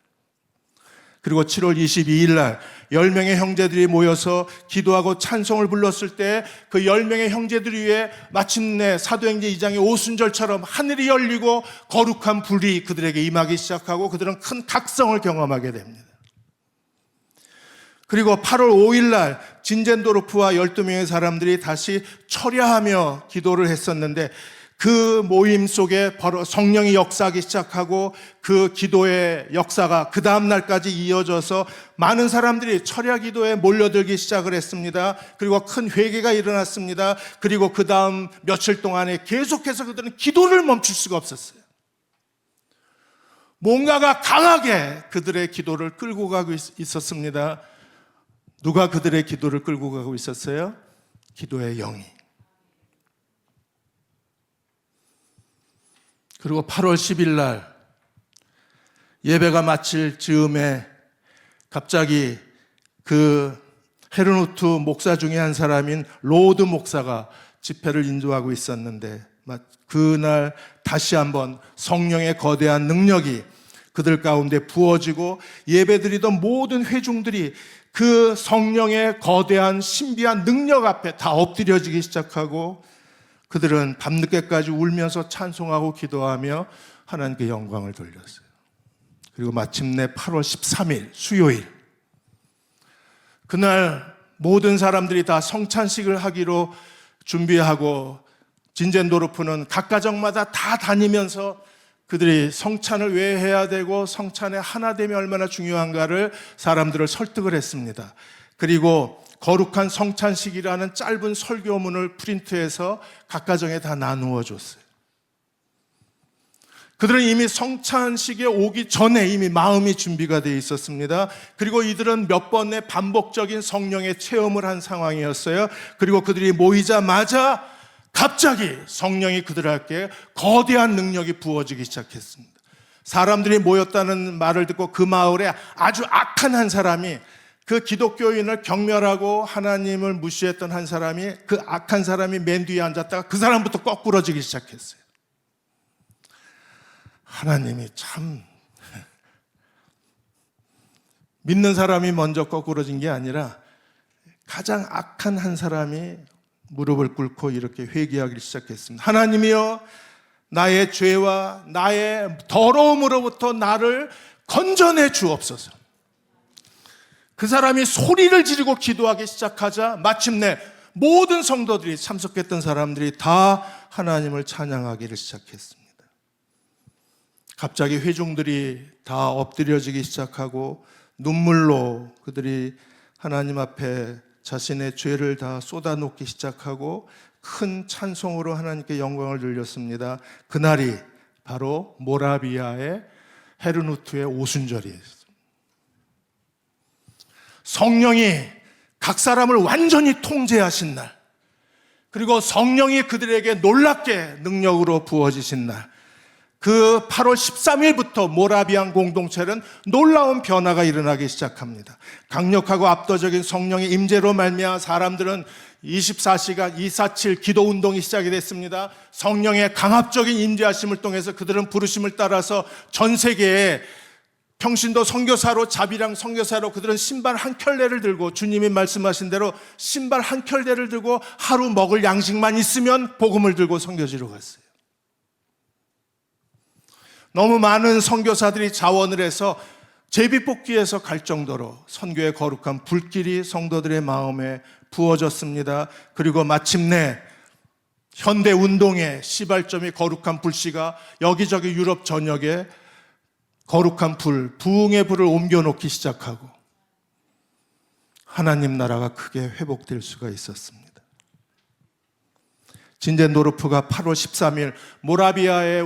그리고 7월 22일 날 10명의 형제들이 모여서 기도하고 찬송을 불렀을 때 그 10명의 형제들 위에 마침내 사도행전 2장의 오순절처럼 하늘이 열리고 거룩한 불이 그들에게 임하기 시작하고 그들은 큰 각성을 경험하게 됩니다. 그리고 8월 5일 날 진젠도르프와 12명의 사람들이 다시 철야하며 기도를 했었는데 그 모임 속에 바로 성령이 역사하기 시작하고 그 기도의 역사가 그 다음 날까지 이어져서 많은 사람들이 철야 기도에 몰려들기 시작을 했습니다. 그리고 큰 회개가 일어났습니다. 그리고 그 다음 며칠 동안에 계속해서 그들은 기도를 멈출 수가 없었어요. 뭔가가 강하게 그들의 기도를 끌고 가고 있었습니다. 누가 그들의 기도를 끌고 가고 있었어요? 기도의 영이. 그리고 8월 10일 날 예배가 마칠 즈음에 갑자기 그 헤르누트 목사 중에 한 사람인 로드 목사가 집회를 인도하고 있었는데 그날 다시 한번 성령의 거대한 능력이 그들 가운데 부어지고 예배드리던 모든 회중들이 그 성령의 거대한 신비한 능력 앞에 다 엎드려지기 시작하고 그들은 밤늦게까지 울면서 찬송하고 기도하며 하나님께 영광을 돌렸어요. 그리고 마침내 8월 13일 수요일 그날 모든 사람들이 다 성찬식을 하기로 준비하고 진젠도르프는 각 가정마다 다 다니면서 그들이 성찬을 왜 해야 되고 성찬의 하나됨이 얼마나 중요한가를 사람들을 설득을 했습니다. 그리고 거룩한 성찬식이라는 짧은 설교문을 프린트해서 각 가정에 다 나누어 줬어요. 그들은 이미 성찬식에 오기 전에 이미 마음이 준비가 되어 있었습니다. 그리고 이들은 몇 번의 반복적인 성령의 체험을 한 상황이었어요. 그리고 그들이 모이자마자 갑자기 성령이 그들에게 거대한 능력이 부어지기 시작했습니다. 사람들이 모였다는 말을 듣고 그 마을에 아주 악한 한 사람이 그 기독교인을 경멸하고 하나님을 무시했던 한 사람이 그 악한 사람이 맨 뒤에 앉았다가 그 사람부터 거꾸러지기 시작했어요. 하나님이 참 믿는 사람이 먼저 거꾸러진 게 아니라 가장 악한 한 사람이 무릎을 꿇고 이렇게 회개하기 시작했습니다. 하나님이여 나의 죄와 나의 더러움으로부터 나를 건져내 주옵소서. 그 사람이 소리를 지르고 기도하기 시작하자 마침내 모든 성도들이 참석했던 사람들이 다 하나님을 찬양하기를 시작했습니다. 갑자기 회중들이 다 엎드려지기 시작하고 눈물로 그들이 하나님 앞에 자신의 죄를 다 쏟아놓기 시작하고 큰 찬송으로 하나님께 영광을 돌렸습니다. 그날이 바로 모라비아의 헤르누트의 오순절이었습니다. 성령이 각 사람을 완전히 통제하신 날, 그리고 성령이 그들에게 놀랍게 능력으로 부어지신 날, 그 8월 13일부터 모라비안 공동체는 놀라운 변화가 일어나기 시작합니다. 강력하고 압도적인 성령의 임재로 말미암아 사람들은 24시간 247 기도 운동이 시작이 됐습니다. 성령의 강압적인 임재하심을 통해서 그들은 부르심을 따라서 전 세계에 평신도 선교사로 자비랑 선교사로 그들은 신발 한 켤레를 들고 주님이 말씀하신 대로 신발 한 켤레를 들고 하루 먹을 양식만 있으면 복음을 들고 선교지로 갔어요. 너무 많은 선교사들이 자원을 해서 제비뽑기에서 갈 정도로 선교의 거룩한 불길이 성도들의 마음에 부어졌습니다. 그리고 마침내 현대 운동의 시발점이 거룩한 불씨가 여기저기 유럽 전역에 거룩한 불, 부흥의 불을 옮겨놓기 시작하고 하나님 나라가 크게 회복될 수가 있었습니다. 진젠도르프가 8월 13일 모라비안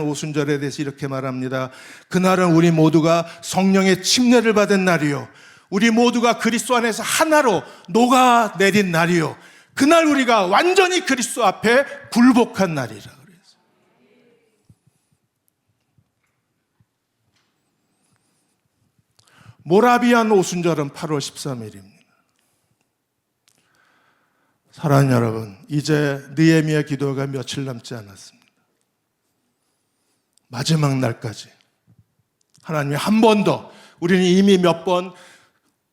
오순절에 대해서 이렇게 말합니다. 그날은 우리 모두가 성령의 침례를 받은 날이요, 우리 모두가 그리스도 안에서 하나로 녹아내린 날이요, 그날 우리가 완전히 그리스도 앞에 굴복한 날이라 그래요. 모라비안 오순절은 8월 13일입니다. 사랑하는 여러분, 이제 느헤미야 기도가 며칠 남지 않았습니다. 마지막 날까지 하나님이 한 번 더, 우리는 이미 몇 번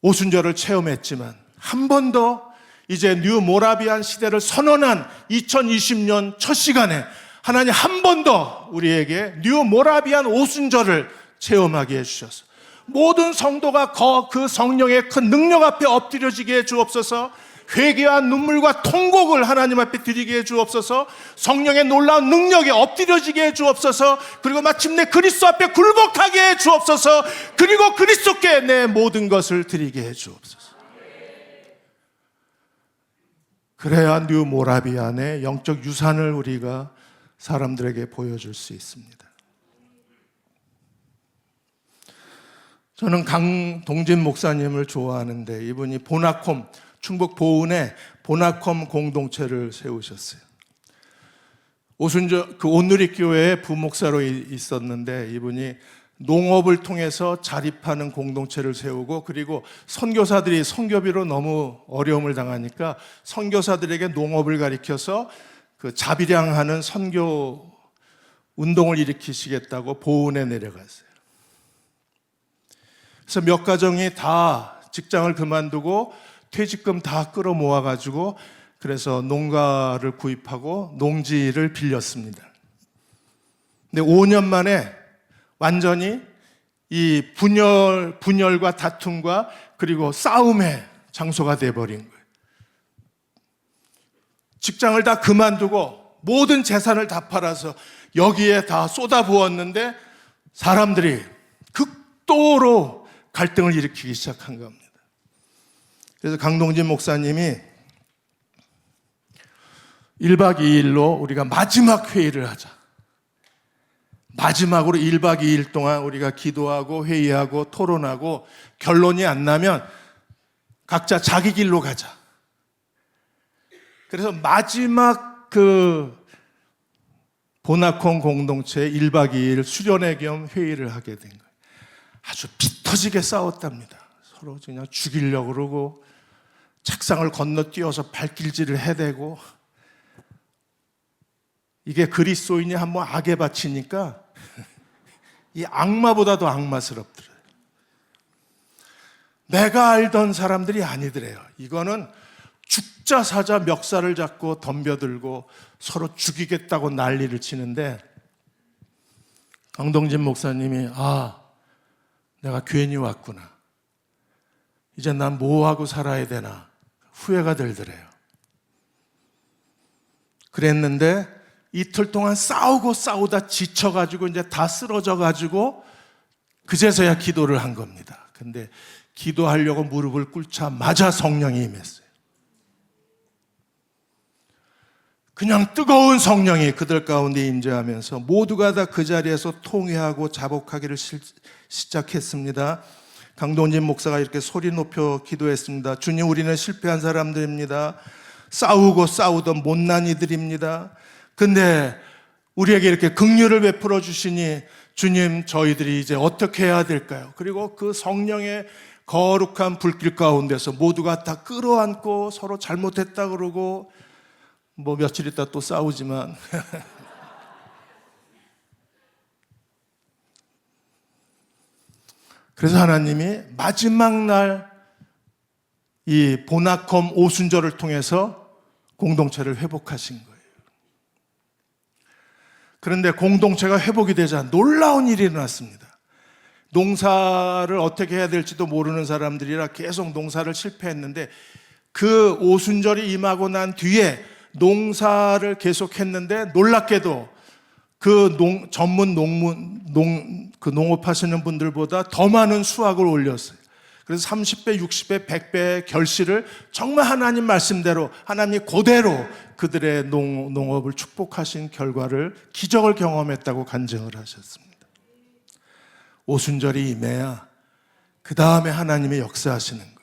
오순절을 체험했지만 한 번 더 이제 뉴 모라비안 시대를 선언한 2020년 첫 시간에 하나님 한 번 더 우리에게 뉴 모라비안 오순절을 체험하게 해주셔서 모든 성도가 그 성령의 큰 능력 앞에 엎드려지게 해 주옵소서. 회개와 눈물과 통곡을 하나님 앞에 드리게 해 주옵소서. 성령의 놀라운 능력에 엎드려지게 해 주옵소서. 그리고 마침내 그리스도 앞에 굴복하게 해 주옵소서. 그리고 그리스도께 내 모든 것을 드리게 해 주옵소서. 그래야 뉴 모라비안의 영적 유산을 우리가 사람들에게 보여줄 수 있습니다. 저는 강동진 목사님을 좋아하는데 이분이 보나콤, 충북 보은에 보나콤 공동체를 세우셨어요. 오순절 온누리교회에 부목사로 있었는데 이분이 농업을 통해서 자립하는 공동체를 세우고, 그리고 선교사들이 선교비로 너무 어려움을 당하니까 선교사들에게 농업을 가르쳐서 그 자비량하는 선교 운동을 일으키시겠다고 보은에 내려갔어요. 그래서 몇 가정이 다 직장을 그만두고 퇴직금 다 끌어모아 가지고 그래서 농가를 구입하고 농지를 빌렸습니다. 근데 5년 만에 완전히 이 분열과 다툼과 그리고 싸움의 장소가 돼버린 거예요. 직장을 다 그만두고 모든 재산을 다 팔아서 여기에 다 쏟아부었는데 사람들이 극도로 갈등을 일으키기 시작한 겁니다. 그래서 강동진 목사님이 1박 2일로 우리가 마지막 회의를 하자. 마지막으로 1박 2일 동안 우리가 기도하고 회의하고 토론하고 결론이 안 나면 각자 자기 길로 가자. 그래서 마지막 그 보나콘 공동체 1박 2일 수련회 겸 회의를 하게 된 거예요. 아주 피 터지게 싸웠답니다. 서로 그냥 죽이려고 그러고 책상을 건너뛰어서 발길질을 해대고, 이게 그리스도인이 한번 악에 바치니까 이 악마보다도 악마스럽더래요. 내가 알던 사람들이 아니더래요. 이거는 죽자 사자 멱살을 잡고 덤벼들고 서로 죽이겠다고 난리를 치는데, 강동진 목사님이 내가 괜히 왔구나. 이제 난 뭐하고 살아야 되나 후회가 들더래요. 그랬는데 이틀 동안 싸우다 지쳐가지고 이제 다 쓰러져가지고 그제서야 기도를 한 겁니다. 근데 기도하려고 무릎을 꿇자마자 성령이 임했어요. 그냥 뜨거운 성령이 그들 가운데 임재하면서 모두가 다 그 자리에서 통회하고 자복하기를 시작했습니다. 강동진 목사가 이렇게 소리 높여 기도했습니다. 주님, 우리는 실패한 사람들입니다. 싸우던 못난 이들입니다. 근데 우리에게 이렇게 긍휼을 베풀어 주시니 주님, 저희들이 이제 어떻게 해야 될까요? 그리고 그 성령의 거룩한 불길 가운데서 모두가 다 끌어안고 서로 잘못했다 그러고 뭐 며칠 있다 또 싸우지만 그래서 하나님이 마지막 날 이 보나콤 오순절을 통해서 공동체를 회복하신 거예요. 그런데 공동체가 회복이 되자 놀라운 일이 일어났습니다. 농사를 어떻게 해야 될지도 모르는 사람들이라 계속 농사를 실패했는데, 그 오순절이 임하고 난 뒤에 농사를 계속했는데 놀랍게도 그 농업하시는 분들보다 더 많은 수확을 올렸어요. 그래서 30배, 60배, 100배의 결실을 정말 하나님 말씀대로, 하나님이 그대로 그들의 농업을 축복하신 결과를, 기적을 경험했다고 간증을 하셨습니다. 오순절이 임해야 그 다음에 하나님의 역사하시는 거예요.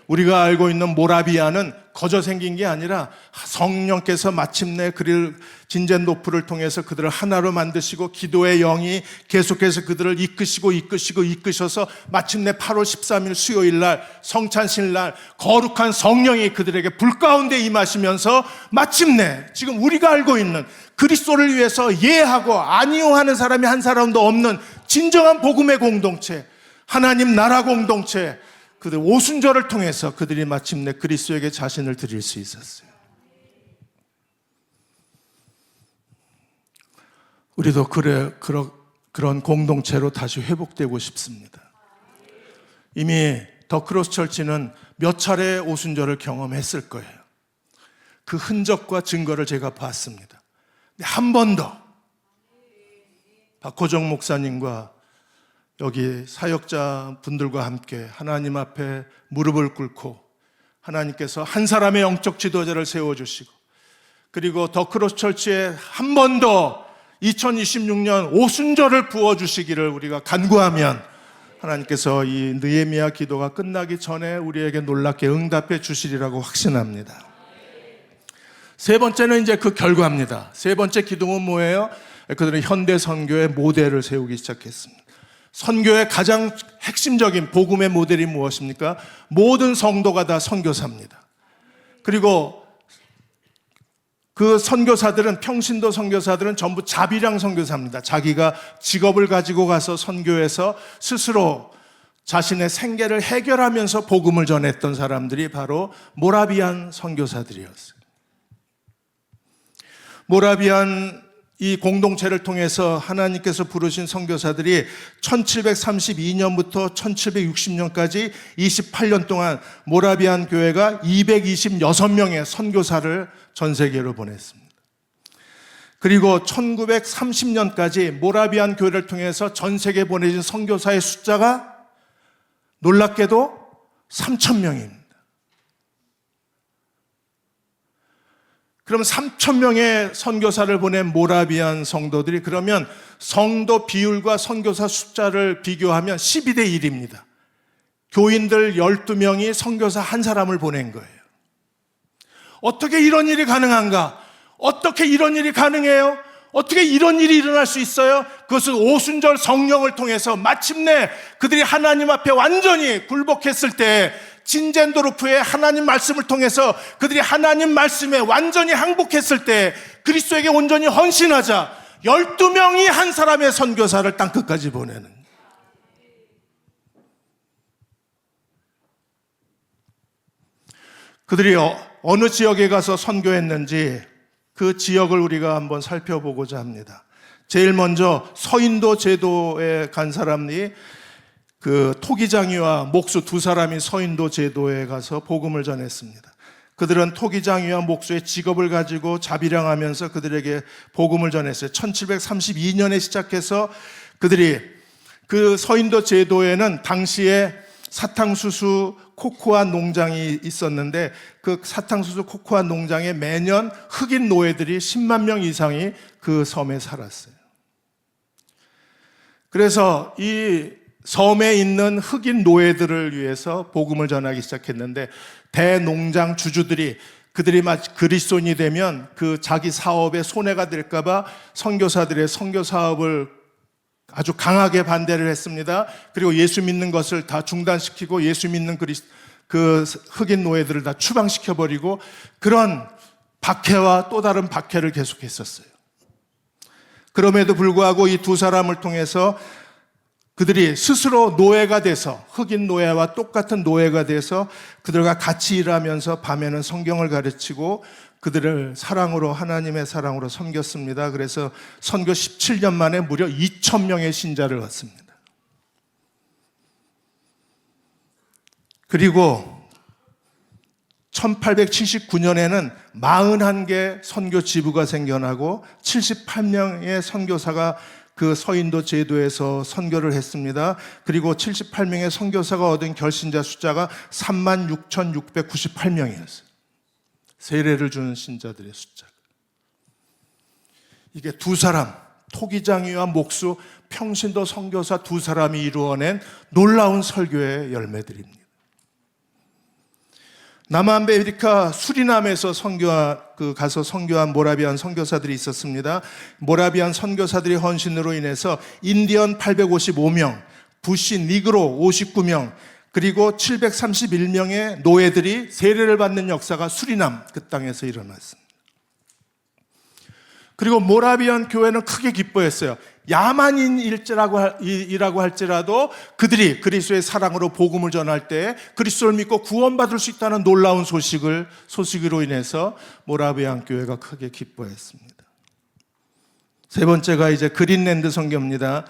우리가 알고 있는 모라비아는 거저 생긴 게 아니라 성령께서 마침내 그를 진젠노프를 통해서 그들을 하나로 만드시고 기도의 영이 계속해서 그들을 이끄셔서 마침내 8월 13일 수요일 날 성찬식 날 거룩한 성령이 그들에게 불 가운데 임하시면서 마침내 지금 우리가 알고 있는 그리스도를 위해서 예하고 아니요 하는 사람이 한 사람도 없는 진정한 복음의 공동체, 하나님 나라 공동체, 그들 오순절을 통해서 그들이 마침내 그리스도에게 자신을 드릴 수 있었어요. 우리도 그런 공동체로 다시 회복되고 싶습니다. 이미 더 크로스 철치는 몇 차례 오순절을 경험했을 거예요. 그 흔적과 증거를 제가 봤습니다. 한 번 더 박호정 목사님과 여기 사역자 분들과 함께 하나님 앞에 무릎을 꿇고 하나님께서 한 사람의 영적 지도자를 세워주시고, 그리고 더 크로스 철치에 한 번 더 2026년 오순절을 부어주시기를 우리가 간구하면 하나님께서 이 느헤미야 기도가 끝나기 전에 우리에게 놀랍게 응답해 주시리라고 확신합니다. 세 번째는 이제 그 결과입니다. 세 번째 기둥은 뭐예요? 그들은 현대 선교의 모델을 세우기 시작했습니다. 선교의 가장 핵심적인 복음의 모델이 무엇입니까? 모든 성도가 다 선교사입니다. 그리고 그 선교사들은, 평신도 선교사들은 전부 자비량 선교사입니다. 자기가 직업을 가지고 가서 선교해서 스스로 자신의 생계를 해결하면서 복음을 전했던 사람들이 바로 모라비안 선교사들이었어요. 모라비안 이 공동체를 통해서 하나님께서 부르신 선교사들이 1732년부터 1760년까지 28년 동안 모라비안 교회가 226명의 선교사를 전 세계로 보냈습니다. 그리고 1930년까지 모라비안 교회를 통해서 전 세계에 보내진 선교사의 숫자가 놀랍게도 3,000명입니다. 그럼 3,000명의 선교사를 보낸 모라비안 성도들이, 그러면 성도 비율과 선교사 숫자를 비교하면 12대 1입니다. 교인들 12명이 선교사 한 사람을 보낸 거예요. 어떻게 이런 일이 가능한가? 어떻게 이런 일이 가능해요? 어떻게 이런 일이 일어날 수 있어요? 그것은 오순절 성령을 통해서 마침내 그들이 하나님 앞에 완전히 굴복했을 때, 진젠도르프의 하나님 말씀을 통해서 그들이 하나님 말씀에 완전히 항복했을 때, 그리스도에게 온전히 헌신하자 12명이 한 사람의 선교사를 땅끝까지 보내는, 그들이 어느 지역에 가서 선교했는지 그 지역을 우리가 한번 살펴보고자 합니다. 제일 먼저 서인도 제도에 간 사람이, 그 토기장이와 목수 두 사람이 서인도 제도에 가서 복음을 전했습니다. 그들은 토기장이와 목수의 직업을 가지고 자비량하면서 그들에게 복음을 전했어요. 1732년에 시작해서 그들이, 그 서인도 제도에는 당시에 사탕수수 코코아 농장이 있었는데, 그 사탕수수 코코아 농장에 매년 흑인 노예들이 10만 명 이상이 그 섬에 살았어요. 그래서 이 섬에 있는 흑인 노예들을 위해서 복음을 전하기 시작했는데, 대농장 주주들이 그들이 마치 그리스도인이 되면 그 자기 사업에 손해가 될까봐 선교사들의 선교 사업을 아주 강하게 반대를 했습니다. 그리고 예수 믿는 것을 다 중단시키고 예수 믿는 그 흑인 노예들을 다 추방시켜버리고, 그런 박해와 또 다른 박해를 계속했었어요. 그럼에도 불구하고 이 두 사람을 통해서 그들이 스스로 노예가 돼서, 흑인 노예와 똑같은 노예가 돼서 그들과 같이 일하면서 밤에는 성경을 가르치고 그들을 사랑으로, 하나님의 사랑으로 섬겼습니다. 그래서 선교 17년 만에 무려 2,000명의 신자를 얻습니다. 그리고 1879년에는 41개 선교 지부가 생겨나고 78명의 선교사가 그 서인도 제도에서 선교를 했습니다. 그리고 78명의 선교사가 얻은 결신자 숫자가 36,698명이었어요. 세례를 주는 신자들의 숫자가. 이게 두 사람, 토기장이와 목수, 평신도 선교사 두 사람이 이루어낸 놀라운 설교의 열매들입니다. 남아메리카 수리남에서 가서 선교한 모라비안 선교사들이 있었습니다. 모라비안 선교사들의 헌신으로 인해서 인디언 855명, 부시 니그로 59명, 그리고 731명의 노예들이 세례를 받는 역사가 수리남 그 땅에서 일어났습니다. 그리고 모라비안 교회는 크게 기뻐했어요. 야만인이라고 할지라도 그들이 그리스도의 사랑으로 복음을 전할 때 그리스도를 믿고 구원받을 수 있다는 놀라운 소식으로 인해서 모라비안 교회가 크게 기뻐했습니다. 세 번째가 이제 그린랜드 선교입니다.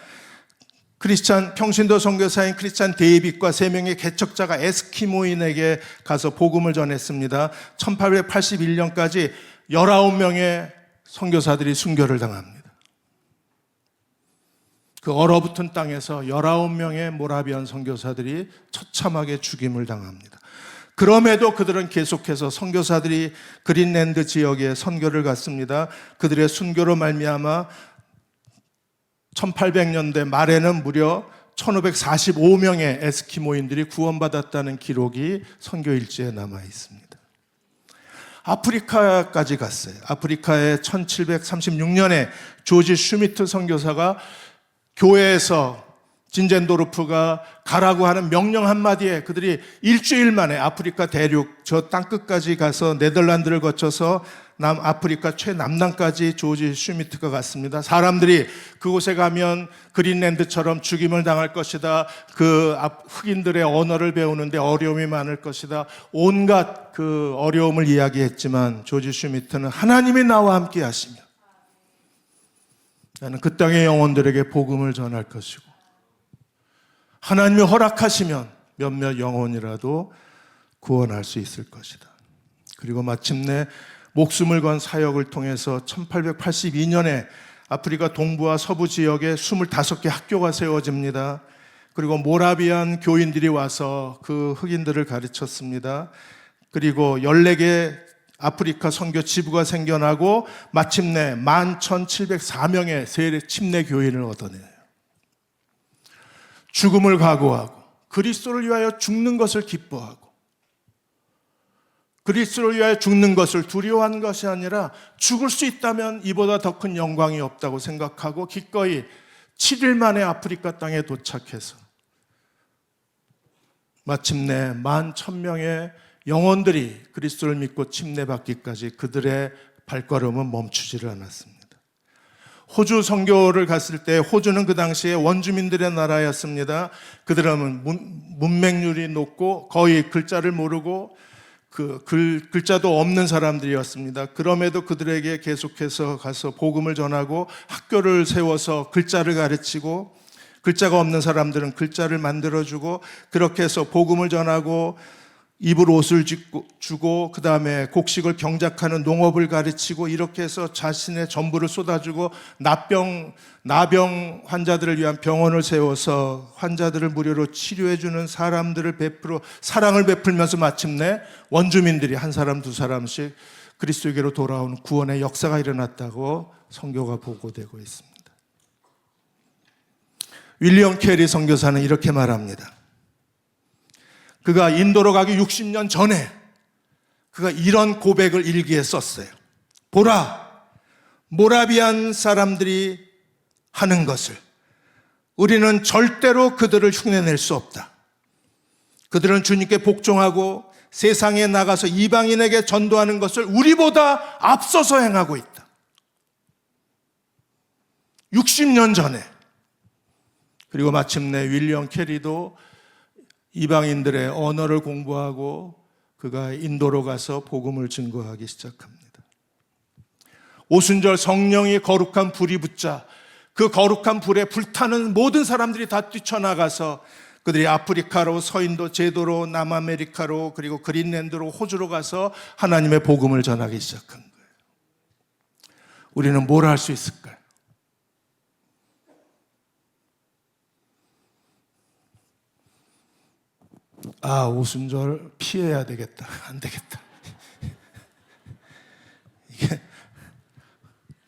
평신도 선교사인 크리스찬 데이빗과 세 명의 개척자가 에스키모인에게 가서 복음을 전했습니다. 1881년까지 19명의 선교사들이 순교를 당합니다. 그 얼어붙은 땅에서 19명의 모라비안 선교사들이 처참하게 죽임을 당합니다. 그럼에도 그들은 계속해서 선교사들이 그린랜드 지역에 선교를 갔습니다. 그들의 순교로 말미암아 1800년대 말에는 무려 1545명의 에스키모인들이 구원받았다는 기록이 선교일지에 남아 있습니다. 아프리카까지 갔어요. 아프리카에 1736년에 조지 슈미트 선교사가 교회에서 진젠도르프가 가라고 하는 명령 한마디에 그들이 일주일 만에 아프리카 대륙 저 땅끝까지 가서 네덜란드를 거쳐서 남아프리카 최남단까지 조지 슈미트가 갔습니다. 사람들이 그곳에 가면 그린랜드처럼 죽임을 당할 것이다. 그 흑인들의 언어를 배우는데 어려움이 많을 것이다. 온갖 그 어려움을 이야기했지만 조지 슈미트는 하나님이 나와 함께 하시며 나는 그 땅의 영혼들에게 복음을 전할 것이고 하나님이 허락하시면 몇몇 영혼이라도 구원할 수 있을 것이다. 그리고 마침내 목숨을 건 사역을 통해서 1882년에 아프리카 동부와 서부 지역에 25개 학교가 세워집니다. 그리고 모라비안 교인들이 와서 그 흑인들을 가르쳤습니다. 그리고 14개 아프리카 선교 지부가 생겨나고 마침내 11,704명의 세례 침례 교인을 얻어내요. 죽음을 각오하고 그리스도를 위하여 죽는 것을 기뻐하고 그리스도를 위하여 죽는 것을 두려워하는 것이 아니라 죽을 수 있다면 이보다 더 큰 영광이 없다고 생각하고 기꺼이 7일 만에 아프리카 땅에 도착해서 마침내 11,000명의 영혼들이 그리스도를 믿고 침례받기까지 그들의 발걸음은 멈추지를 않았습니다. 호주 선교를 갔을 때 호주는 그 당시에 원주민들의 나라였습니다. 그들은 문맹률이 높고 거의 글자를 모르고 글자도 없는 사람들이었습니다. 그럼에도 그들에게 계속해서 가서 복음을 전하고 학교를 세워서 글자를 가르치고 글자가 없는 사람들은 글자를 만들어주고 그렇게 해서 복음을 전하고 입을 옷을 주고 그 다음에 곡식을 경작하는 농업을 가르치고 이렇게 해서 자신의 전부를 쏟아주고 나병 환자들을 위한 병원을 세워서 환자들을 무료로 치료해주는 사랑을 베풀면서 마침내 원주민들이 한 사람 두 사람씩 그리스도에게로 돌아오는 구원의 역사가 일어났다고 선교가 보고되고 있습니다. 윌리엄 캐리 선교사는 이렇게 말합니다. 그가 인도로 가기 60년 전에 그가 이런 고백을 일기에 썼어요. 보라, 모라비안 사람들이 하는 것을 우리는 절대로 그들을 흉내낼 수 없다. 그들은 주님께 복종하고 세상에 나가서 이방인에게 전도하는 것을 우리보다 앞서서 행하고 있다. 60년 전에. 그리고 마침내 윌리엄 캐리도 이방인들의 언어를 공부하고 그가 인도로 가서 복음을 증거하기 시작합니다. 오순절 성령이 거룩한 불이 붙자 그 거룩한 불에 불타는 모든 사람들이 다 뛰쳐나가서 그들이 아프리카로 서인도 제도로 남아메리카로 그리고 그린랜드로 호주로 가서 하나님의 복음을 전하기 시작한 거예요. 우리는 뭘 할 수 있을까요? 오순절 피해야 되겠다. 안 되겠다. 이게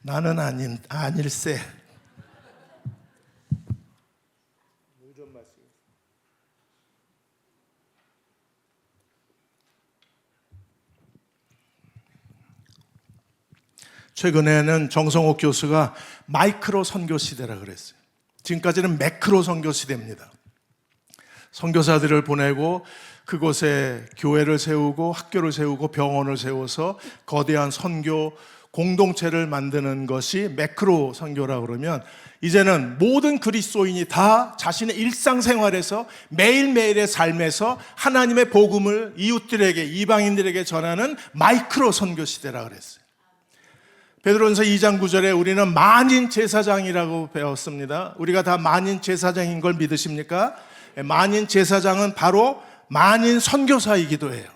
나는 아닐세. 최근에는 정성옥 교수가 마이크로 선교 시대라 그랬어요. 지금까지는 매크로 선교 시대입니다. 선교사들을 보내고 그곳에 교회를 세우고 학교를 세우고 병원을 세워서 거대한 선교 공동체를 만드는 것이 매크로 선교라 그러면 이제는 모든 그리스도인이 다 자신의 일상생활에서 매일매일의 삶에서 하나님의 복음을 이웃들에게 이방인들에게 전하는 마이크로 선교 시대라 그랬어요. 베드로전서 2장 9절에 우리는 만인 제사장이라고 배웠습니다. 우리가 다 만인 제사장인 걸 믿으십니까? 만인 제사장은 바로 만인 선교사이기도 해요.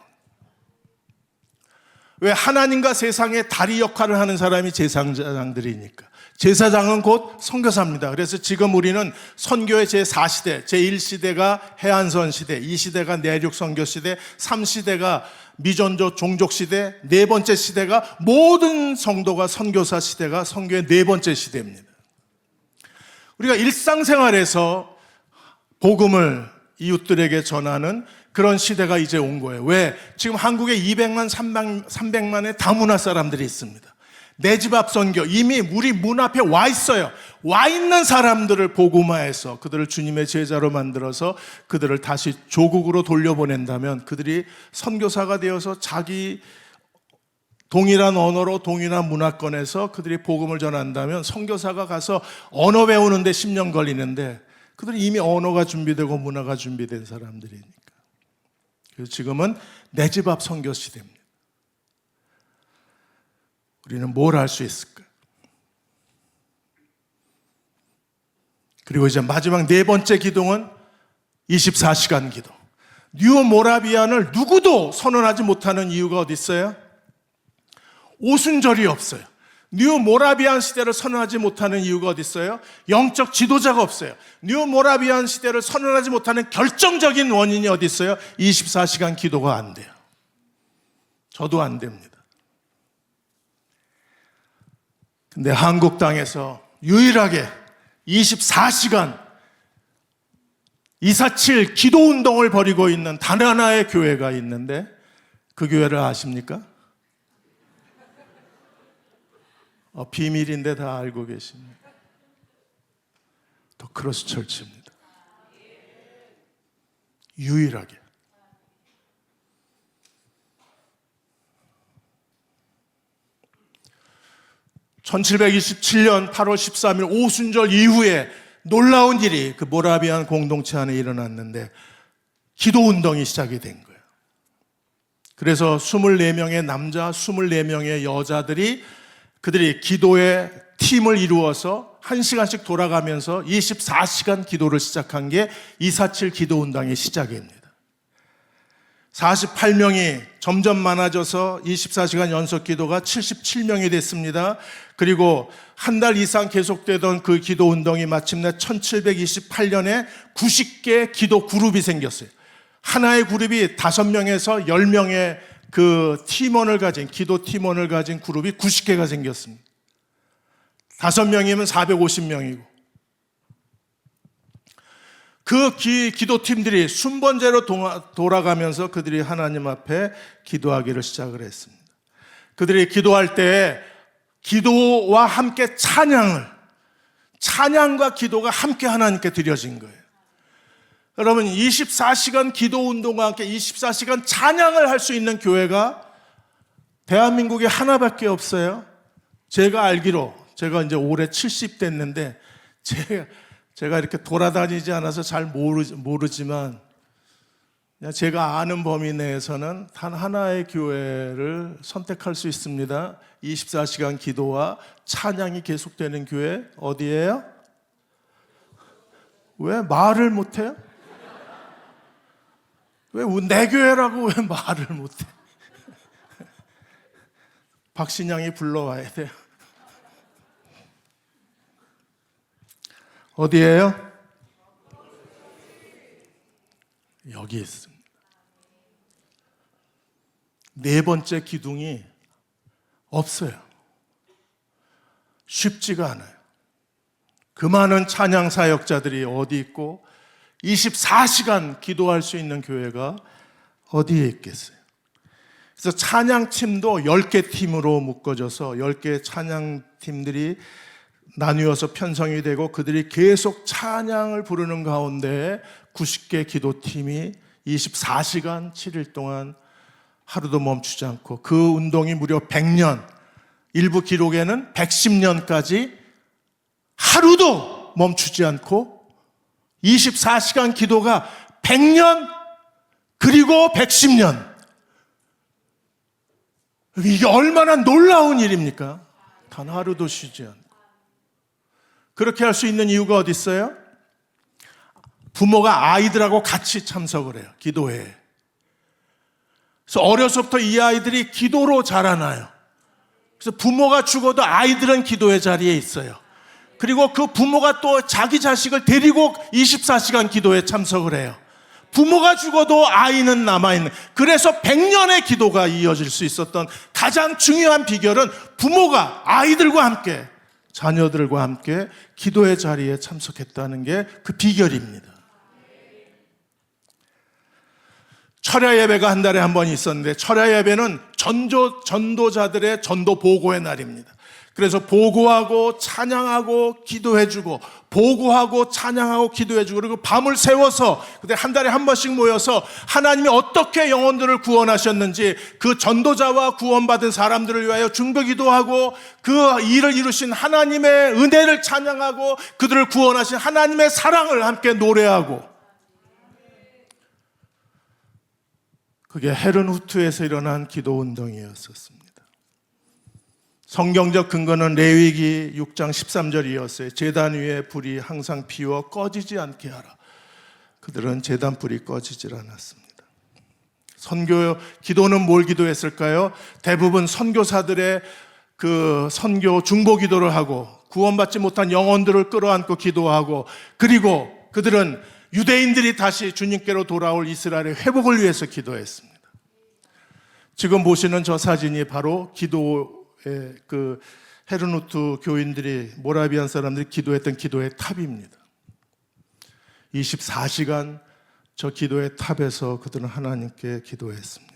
왜? 하나님과 세상의 다리 역할을 하는 사람이 제사장들이니까. 제사장은 곧 선교사입니다. 그래서 지금 우리는 선교의 제4시대, 제1시대가 해안선 시대, 2시대가 내륙 선교 시대, 3시대가 미전조 종족 시대, 네 번째 시대가 모든 성도가 선교사 시대가 선교의 네 번째 시대입니다. 우리가 일상생활에서 복음을 이웃들에게 전하는 그런 시대가 이제 온 거예요. 왜? 지금 한국에 200만, 300만의 다문화 사람들이 있습니다. 내 집 앞 선교, 이미 우리 문 앞에 와 있어요. 와 있는 사람들을 복음화해서 그들을 주님의 제자로 만들어서 그들을 다시 조국으로 돌려보낸다면 그들이 선교사가 되어서 자기 동일한 언어로 동일한 문화권에서 그들이 복음을 전한다면 선교사가 가서 언어 배우는데 10년 걸리는데 그들이 이미 언어가 준비되고 문화가 준비된 사람들이니까. 그래서 지금은 내 집 앞 선교 시대입니다. 우리는 뭘 할 수 있을까? 그리고 이제 마지막 네 번째 기도는 24시간 기도. 뉴 모라비안을 누구도 선언하지 못하는 이유가 어디 있어요? 오순절이 없어요. 뉴 모라비안 시대를 선언하지 못하는 이유가 어디 있어요? 영적 지도자가 없어요. 뉴 모라비안 시대를 선언하지 못하는 결정적인 원인이 어디 있어요? 24시간 기도가 안 돼요. 저도 안 됩니다. 근데 한국 땅에서 유일하게 24시간 247 기도 운동을 벌이고 있는 단 하나의 교회가 있는데 그 교회를 아십니까? 비밀인데 다 알고 계십니다. 더 크로스 철치입니다. 유일하게. (1727년 8월 13일) 오순절 이후에 놀라운 일이 그 모라비안 공동체 안에 일어났는데 기도 운동이 시작이 된 거예요. 그래서 24명의 남자, 24명의 여자들이 그들이 기도의 팀을 이루어서 1시간씩 돌아가면서 24시간 기도를 시작한 게 247 기도 운동의 시작입니다. 48명이 점점 많아져서 24시간 연속 기도가 77명이 됐습니다. 그리고 한 달 이상 계속되던 그 기도 운동이 마침내 1728년에 90개 기도 그룹이 생겼어요. 하나의 그룹이 5명에서 10명의 그 팀원을 가진, 기도 팀원을 가진 그룹이 90개가 생겼습니다. 5명이면 450명이고. 그 기도팀들이 순번제로 돌아가면서 그들이 하나님 앞에 기도하기를 시작을 했습니다. 그들이 기도할 때 기도와 함께 찬양과 기도가 함께 하나님께 드려진 거예요. 여러분, 24시간 기도 운동과 함께 24시간 찬양을 할 수 있는 교회가 대한민국에 하나밖에 없어요. 제가 알기로, 제가 이제 올해 70 됐는데 제가 이렇게 돌아다니지 않아서 잘 모르지만 제가 아는 범위 내에서는 단 하나의 교회를 선택할 수 있습니다. 24시간 기도와 찬양이 계속되는 교회 어디예요? 왜 말을 못해요? 왜 내 교회라고 왜 말을 못해? 박신양이 불러와야 돼요. 어디예요? 여기 있습니다. 네 번째 기둥이 없어요. 쉽지가 않아요. 그 많은 찬양 사역자들이 어디 있고 24시간 기도할 수 있는 교회가 어디에 있겠어요? 그래서 찬양팀도 10개 팀으로 묶어져서 10개의 찬양팀들이 나뉘어서 편성이 되고 그들이 계속 찬양을 부르는 가운데 90개 기도팀이 24시간 7일 동안 하루도 멈추지 않고 그 운동이 무려 100년 일부 기록에는 110년까지 하루도 멈추지 않고 24시간 기도가 100년 그리고 110년. 이게 얼마나 놀라운 일입니까? 단 하루도 쉬지 않고. 그렇게 할 수 있는 이유가 어디 있어요? 부모가 아이들하고 같이 참석을 해요. 기도회에. 그래서 어려서부터 이 아이들이 기도로 자라나요. 그래서 부모가 죽어도 아이들은 기도의 자리에 있어요. 그리고 그 부모가 또 자기 자식을 데리고 24시간 기도에 참석을 해요. 부모가 죽어도 아이는 남아있는, 그래서 100년의 기도가 이어질 수 있었던 가장 중요한 비결은 부모가 아이들과 함께, 자녀들과 함께 기도의 자리에 참석했다는 게 그 비결입니다. 철야 예배가 한 달에 한 번 있었는데, 철야 예배는 전도자들의 전도 보고의 날입니다. 그래서 보고하고 찬양하고 기도해주고, 보고하고 찬양하고 기도해주고, 그리고 밤을 새워서 그때 한 달에 한 번씩 모여서 하나님이 어떻게 영혼들을 구원하셨는지 그 전도자와 구원받은 사람들을 위하여 중보기도하고, 그 일을 이루신 하나님의 은혜를 찬양하고, 그들을 구원하신 하나님의 사랑을 함께 노래하고. 그게 헤르누트에서 일어난 기도운동이었었습니다. 성경적 근거는 레위기 6장 13절이었어요. 제단 위에 불이 항상 피워 꺼지지 않게 하라. 그들은 제단 불이 꺼지질 않았습니다. 기도는 뭘 기도했을까요? 대부분 선교사들의 그 선교 중보 기도를 하고, 구원받지 못한 영혼들을 끌어안고 기도하고, 그리고 그들은 유대인들이 다시 주님께로 돌아올 이스라엘의 회복을 위해서 기도했습니다. 지금 보시는 저 사진이 바로 그 헤르누트 교인들이, 모라비안 사람들이 기도했던 기도의 탑입니다. 24시간 저 기도의 탑에서 그들은 하나님께 기도했습니다.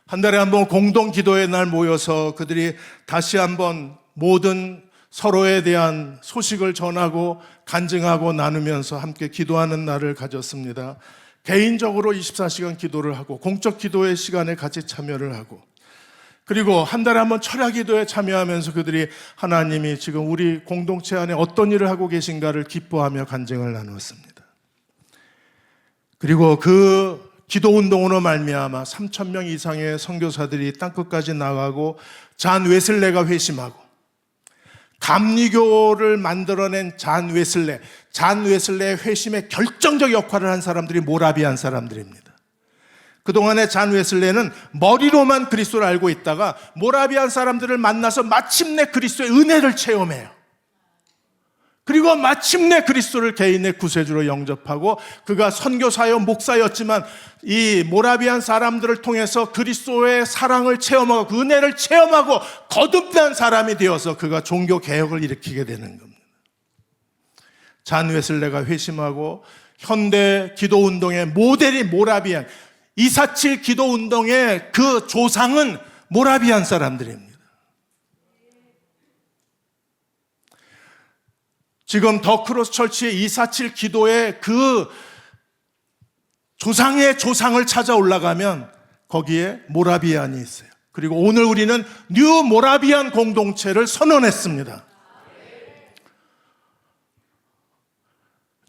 한 달에 한 번 공동 기도의 날 모여서 그들이 다시 한번 모든 서로에 대한 소식을 전하고 간증하고 나누면서 함께 기도하는 날을 가졌습니다. 개인적으로 24시간 기도를 하고, 공적 기도의 시간에 같이 참여를 하고, 그리고 한 달에 한 번 철야 기도에 참여하면서 그들이 하나님이 지금 우리 공동체 안에 어떤 일을 하고 계신가를 기뻐하며 간증을 나누었습니다. 그리고 그 기도 운동으로 말미암아 3,000명 이상의 선교사들이 땅끝까지 나가고, 잔 웨슬레가 회심하고, 감리교를 만들어낸 잔 웨슬레의 회심에 결정적 역할을 한 사람들이 모라비안 사람들입니다. 그동안에 잔 웨슬레는 머리로만 그리스도를 알고 있다가 모라비안 사람들을 만나서 마침내 그리스도의 은혜를 체험해요. 그리고 마침내 그리스도를 개인의 구세주로 영접하고, 그가 선교사요 목사였지만 이 모라비안 사람들을 통해서 그리스도의 사랑을 체험하고 그 은혜를 체험하고 거듭난 사람이 되어서 그가 종교 개혁을 일으키게 되는 겁니다. 잔 웨슬레가 회심하고, 현대 기도 운동의 모델이 모라비안, 247 기도 운동의 그 조상은 모라비안 사람들입니다. 지금 더 크로스 철치의 247 기도의 그 조상의 조상을 찾아 올라가면 거기에 모라비안이 있어요. 그리고 오늘 우리는 뉴 모라비안 공동체를 선언했습니다.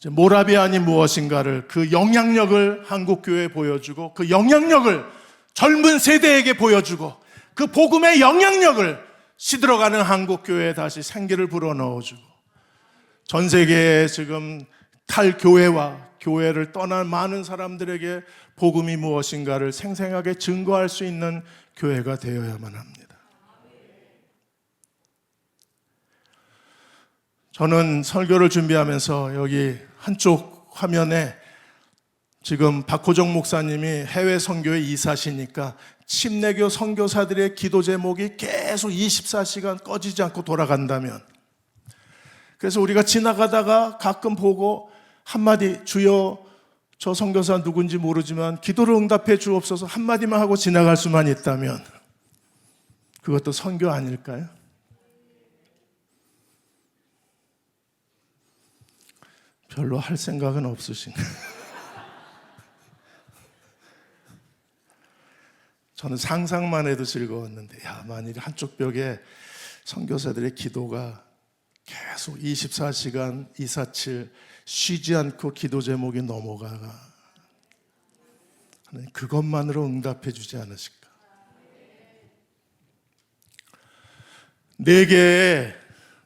모라비안이 무엇인가를, 그 영향력을 한국교회에 보여주고, 그 영향력을 젊은 세대에게 보여주고, 그 복음의 영향력을 시들어가는 한국교회에 다시 생기를 불어넣어주고, 전 세계에 지금 탈교회와 교회를 떠난 많은 사람들에게 복음이 무엇인가를 생생하게 증거할 수 있는 교회가 되어야만 합니다. 저는 설교를 준비하면서 여기 한쪽 화면에 지금 박호정 목사님이 해외 선교에 이사시니까 침례교 선교사들의 기도 제목이 계속 24시간 꺼지지 않고 돌아간다면, 그래서 우리가 지나가다가 가끔 보고 한마디, 주여 저 선교사 누군지 모르지만 기도를 응답해 주옵소서 한마디만 하고 지나갈 수만 있다면 그것도 선교 아닐까요? 별로 할 생각은 없으신가요? 저는 상상만 해도 즐거웠는데, 야, 만일 한쪽 벽에 선교사들의 기도가 계속 24시간 247 쉬지 않고 기도 제목이 넘어가가, 그것만으로 응답해 주지 않으실까. 4개의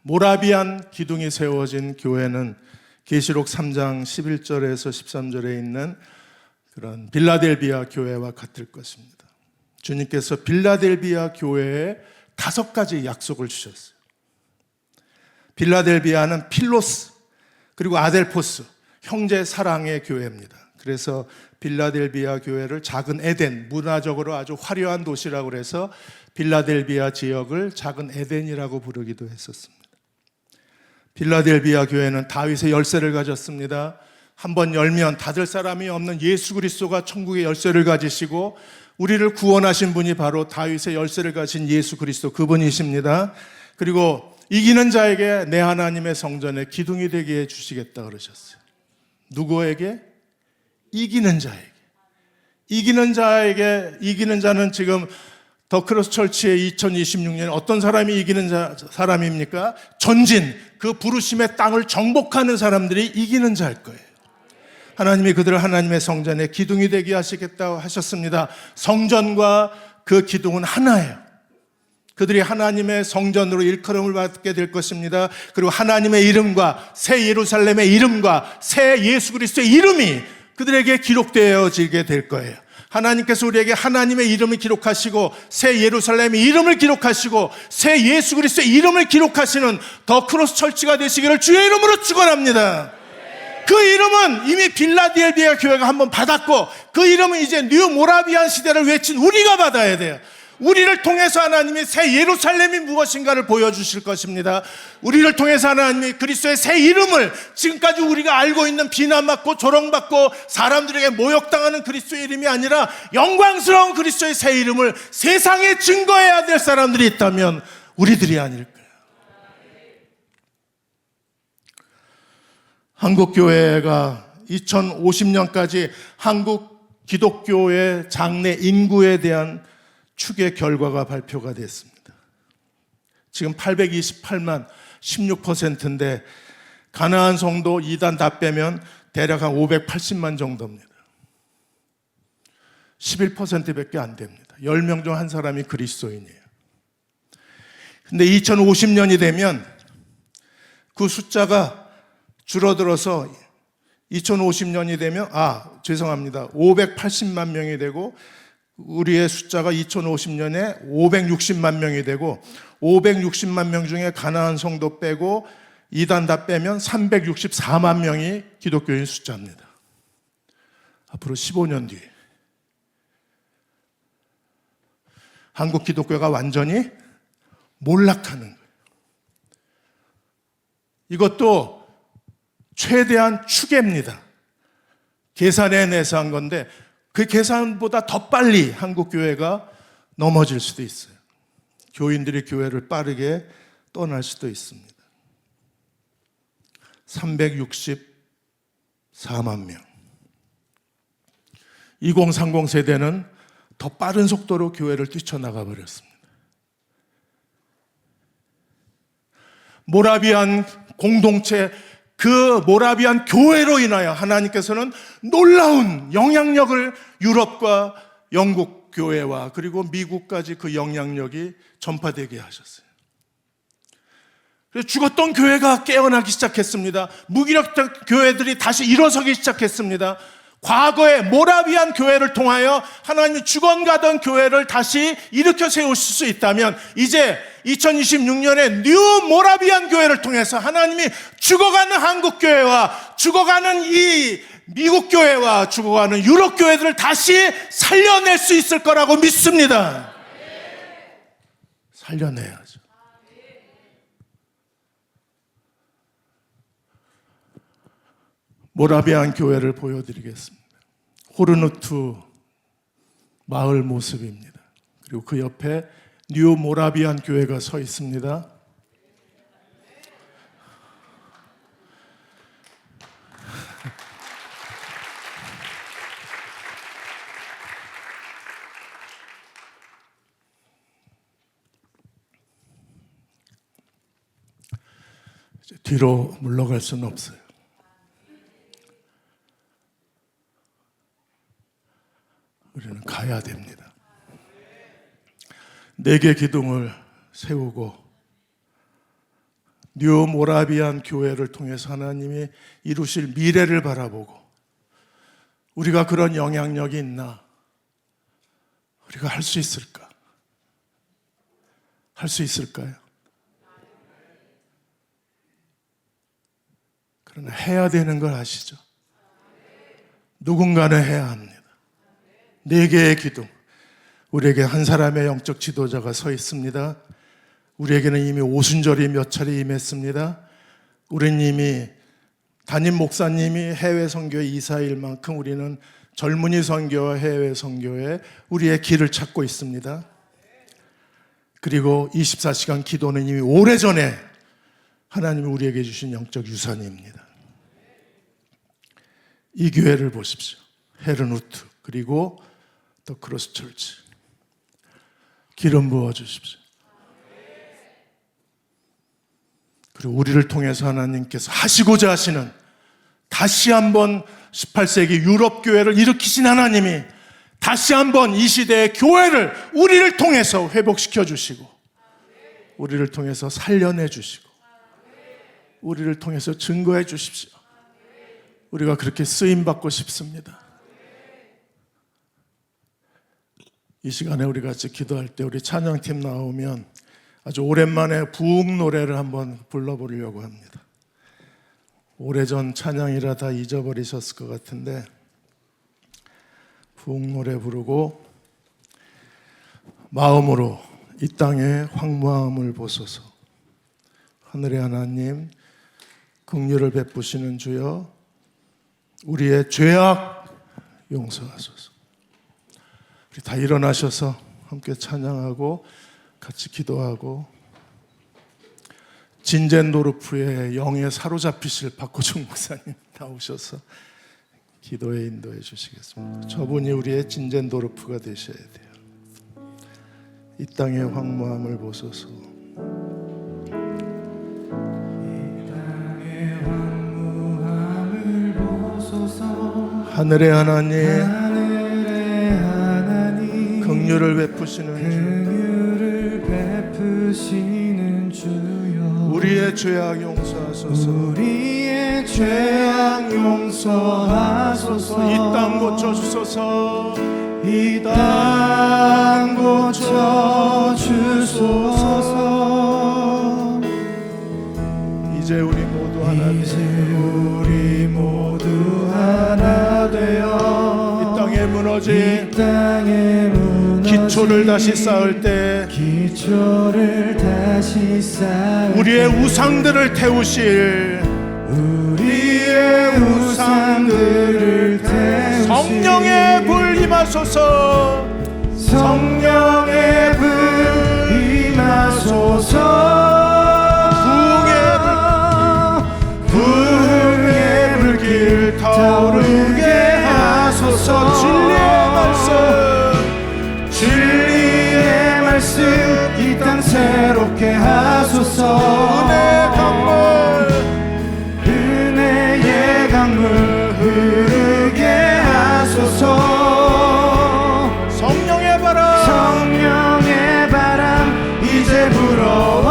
모라비안 기둥이 세워진 교회는 계시록 3장 11절에서 13절에 있는 그런 빌라델비아 교회와 같을 것입니다. 주님께서 빌라델비아 교회에 5가지 약속을 주셨어요. 빌라델비아는 필로스 그리고 아델포스, 형제 사랑의 교회입니다. 그래서 빌라델비아 교회를 작은 에덴, 문화적으로 아주 화려한 도시라고 해서 빌라델비아 지역을 작은 에덴이라고 부르기도 했었습니다. 빌라델비아 교회는 다윗의 열쇠를 가졌습니다. 한번 열면 닫을 사람이 없는 예수 그리스도가 천국의 열쇠를 가지시고 우리를 구원하신 분이 바로 다윗의 열쇠를 가진 예수 그리스도, 그분이십니다. 그리고 이기는 자에게 내 하나님의 성전에 기둥이 되게 해주시겠다 그러셨어요. 누구에게? 이기는 자에게. 이기는 자는 지금 더 크로스 철치의 2026년 어떤 사람이 이기는 사람입니까? 전진, 그 부르심의 땅을 정복하는 사람들이 이기는 자일 거예요. 하나님이 그들을 하나님의 성전에 기둥이 되게 하시겠다고 하셨습니다. 성전과 그 기둥은 하나예요. 그들이 하나님의 성전으로 일컬음을 받게 될 것입니다. 그리고 하나님의 이름과 새 예루살렘의 이름과 새 예수 그리스도의 이름이 그들에게 기록되어지게 될 거예요. 하나님께서 우리에게 하나님의 이름을 기록하시고 새 예루살렘의 이름을 기록하시고 새 예수 그리스도의 이름을 기록하시는 더 크로스 철치가 되시기를 주의 이름으로 축원합니다. 그 이름은 이미 빌라델비아 교회가 한번 받았고 그 이름은 이제 뉴 모라비안 시대를 외친 우리가 받아야 돼요. 우리를 통해서 하나님이 새 예루살렘이 무엇인가를 보여주실 것입니다. 우리를 통해서 하나님이 그리스도의 새 이름을, 지금까지 우리가 알고 있는 비난받고 조롱받고 사람들에게 모욕당하는 그리스도의 이름이 아니라 영광스러운 그리스도의 새 이름을 세상에 증거해야 될 사람들이 있다면 우리들이 아닐까요? 한국교회가 2050년까지 한국 기독교의 장래 인구에 대한 추계 결과가 발표가 됐습니다. 지금 828만 16%인데 가나안 성도 2단 다 빼면 대략 한 580만 정도입니다. 11%밖에 안 됩니다. 10명 중 한 사람이 그리스도인이에요. 근데 2050년이 되면 그 숫자가 줄어들어서 2050년이 되면 580만 명이 되고 우리의 숫자가 2050년에 560만 명이 되고 560만 명 중에 가나안 성도 빼고 이단 다 빼면 364만 명이 기독교인 숫자입니다. 앞으로 15년 뒤에 한국 기독교가 완전히 몰락하는 거예요. 이것도 최대한 추계입니다. 계산해내서 한 건데 그 계산보다 더 빨리 한국 교회가 넘어질 수도 있어요. 교인들이 교회를 빠르게 떠날 수도 있습니다. 364만 명. 2030 세대는 더 빠른 속도로 교회를 뛰쳐나가 버렸습니다. 모라비안 공동체, 그 모라비안 교회로 인하여 하나님께서는 놀라운 영향력을 유럽과 영국 교회와 그리고 미국까지 그 영향력이 전파되게 하셨어요. 그래서 죽었던 교회가 깨어나기 시작했습니다. 무기력적 교회들이 다시 일어서기 시작했습니다. 과거의 모라비안 교회를 통하여 하나님이 죽어가던 교회를 다시 일으켜 세우실 수 있다면 이제 2026년에 뉴 모라비안 교회를 통해서 하나님이 죽어가는 한국 교회와 죽어가는 이 미국 교회와 죽어가는 유럽 교회들을 다시 살려낼 수 있을 거라고 믿습니다. 살려내야죠. 모라비안 교회를 보여드리겠습니다. 호르누트 마을 모습입니다. 그리고 그 옆에 뉴 모라비안 교회가 서 있습니다. 뒤로 물러갈 수는 없어요. 우리는 가야 됩니다. 4개 기둥을 세우고 뉴 모라비안 교회를 통해서 하나님이 이루실 미래를 바라보고 우리가 그런 영향력이 있나? 우리가 할 수 있을까? 할 수 있을까요? 그러나 해야 되는 걸 아시죠? 누군가는 해야 합니다. 4개의 기둥. 우리에게 한 사람의 영적 지도자가 서 있습니다. 우리에게는 이미 오순절이 몇 차례 임했습니다. 우리는 이미 담임 목사님이 해외 선교에 이사일 만큼 우리는 젊은이 선교와 해외 선교에 우리의 길을 찾고 있습니다. 그리고 24시간 기도는 이미 오래전에 하나님이 우리에게 주신 영적 유산입니다. 이 교회를 보십시오. 헤르누트 그리고 더 크로스 철치. 기름 부어 주십시오. 그리고 우리를 통해서 하나님께서 하시고자 하시는 다시 한번 18세기 유럽 교회를 일으키신 하나님이 다시 한번 이 시대의 교회를 우리를 통해서 회복시켜 주시고 우리를 통해서 살려내 주시고 우리를 통해서 증거해 주십시오. 우리가 그렇게 쓰임받고 싶습니다. 이 시간에 우리 같이 기도할 때 우리 찬양팀 나오면 아주 오랜만에 부흥 노래를 한번 불러보려고 합니다. 오래전 찬양이라 다 잊어버리셨을 것 같은데 부흥 노래 부르고 마음으로 이 땅의 황무함을 보소서. 하늘의 하나님 긍휼을 베푸시는 주여 우리의 죄악 용서하소서. 우리 다 일어나셔서 함께 찬양하고 같이 기도하고 진젠도르프의 영에 사로잡히실 박호중 목사님 나오셔서 기도에 인도해 주시겠습니다. 저분이 우리의 진젠도르프가 되셔야 돼요. 이 땅의 황무함을 보소서. 하늘의 하나님 긍휼을 베푸시는 주여 우리의 죄악 용서하소서. 우리의 죄악 용서하소서. 이 땅 고쳐주소서. 이 땅 고쳐주소서. 이제 우리 모두 하나 이제 우리 모두 하나 되어 이 땅에 무너진 기초를 다시 쌓을 때 기초를 다시 쌓을 우리의 우상들을 태우실 우리의 우상들을 태우실 성령의 불 임하소서. 성령의 불 임하소서. 부흥의 불길 타오르게 하소서. 진리의 말씀 이 땅 새롭게 하소서. 은혜의 강물 흐르게 하소서. 성령의 바람 이제 불어와.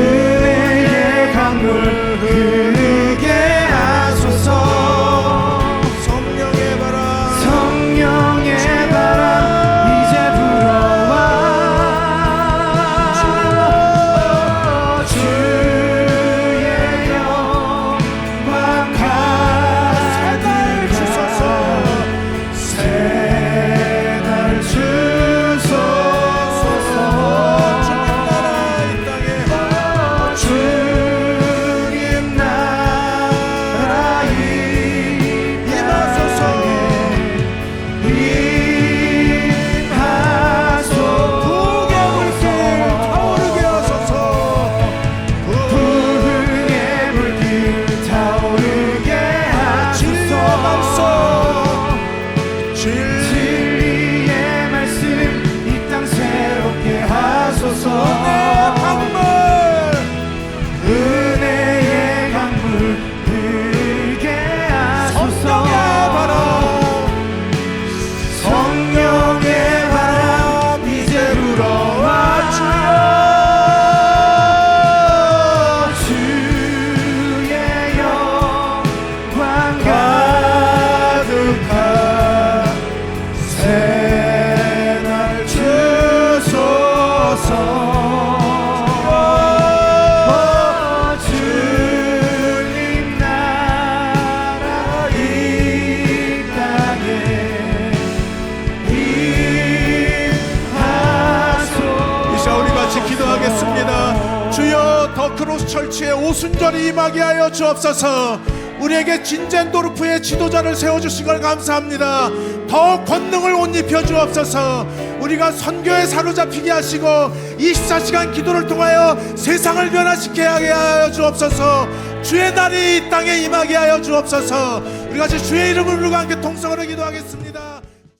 은혜의 강물 흐르게 하소서. 성령의 바람 이제 불어와. 철치의 오순절이 임하게 하여 주옵소서. 우리에게 진젠도르프의 지도자를 세워주신 걸 감사합니다. 더 권능을 옷 입혀 주옵소서. 우리가 선교에 사로잡히게 하시고 24시간 기도를 통하여 세상을 변화시키게 하여 주옵소서. 주의 날이 이 땅에 임하게 하여 주옵소서. 우리 같이 주의 이름을 부르고 함께 통성으로 기도하겠습니다.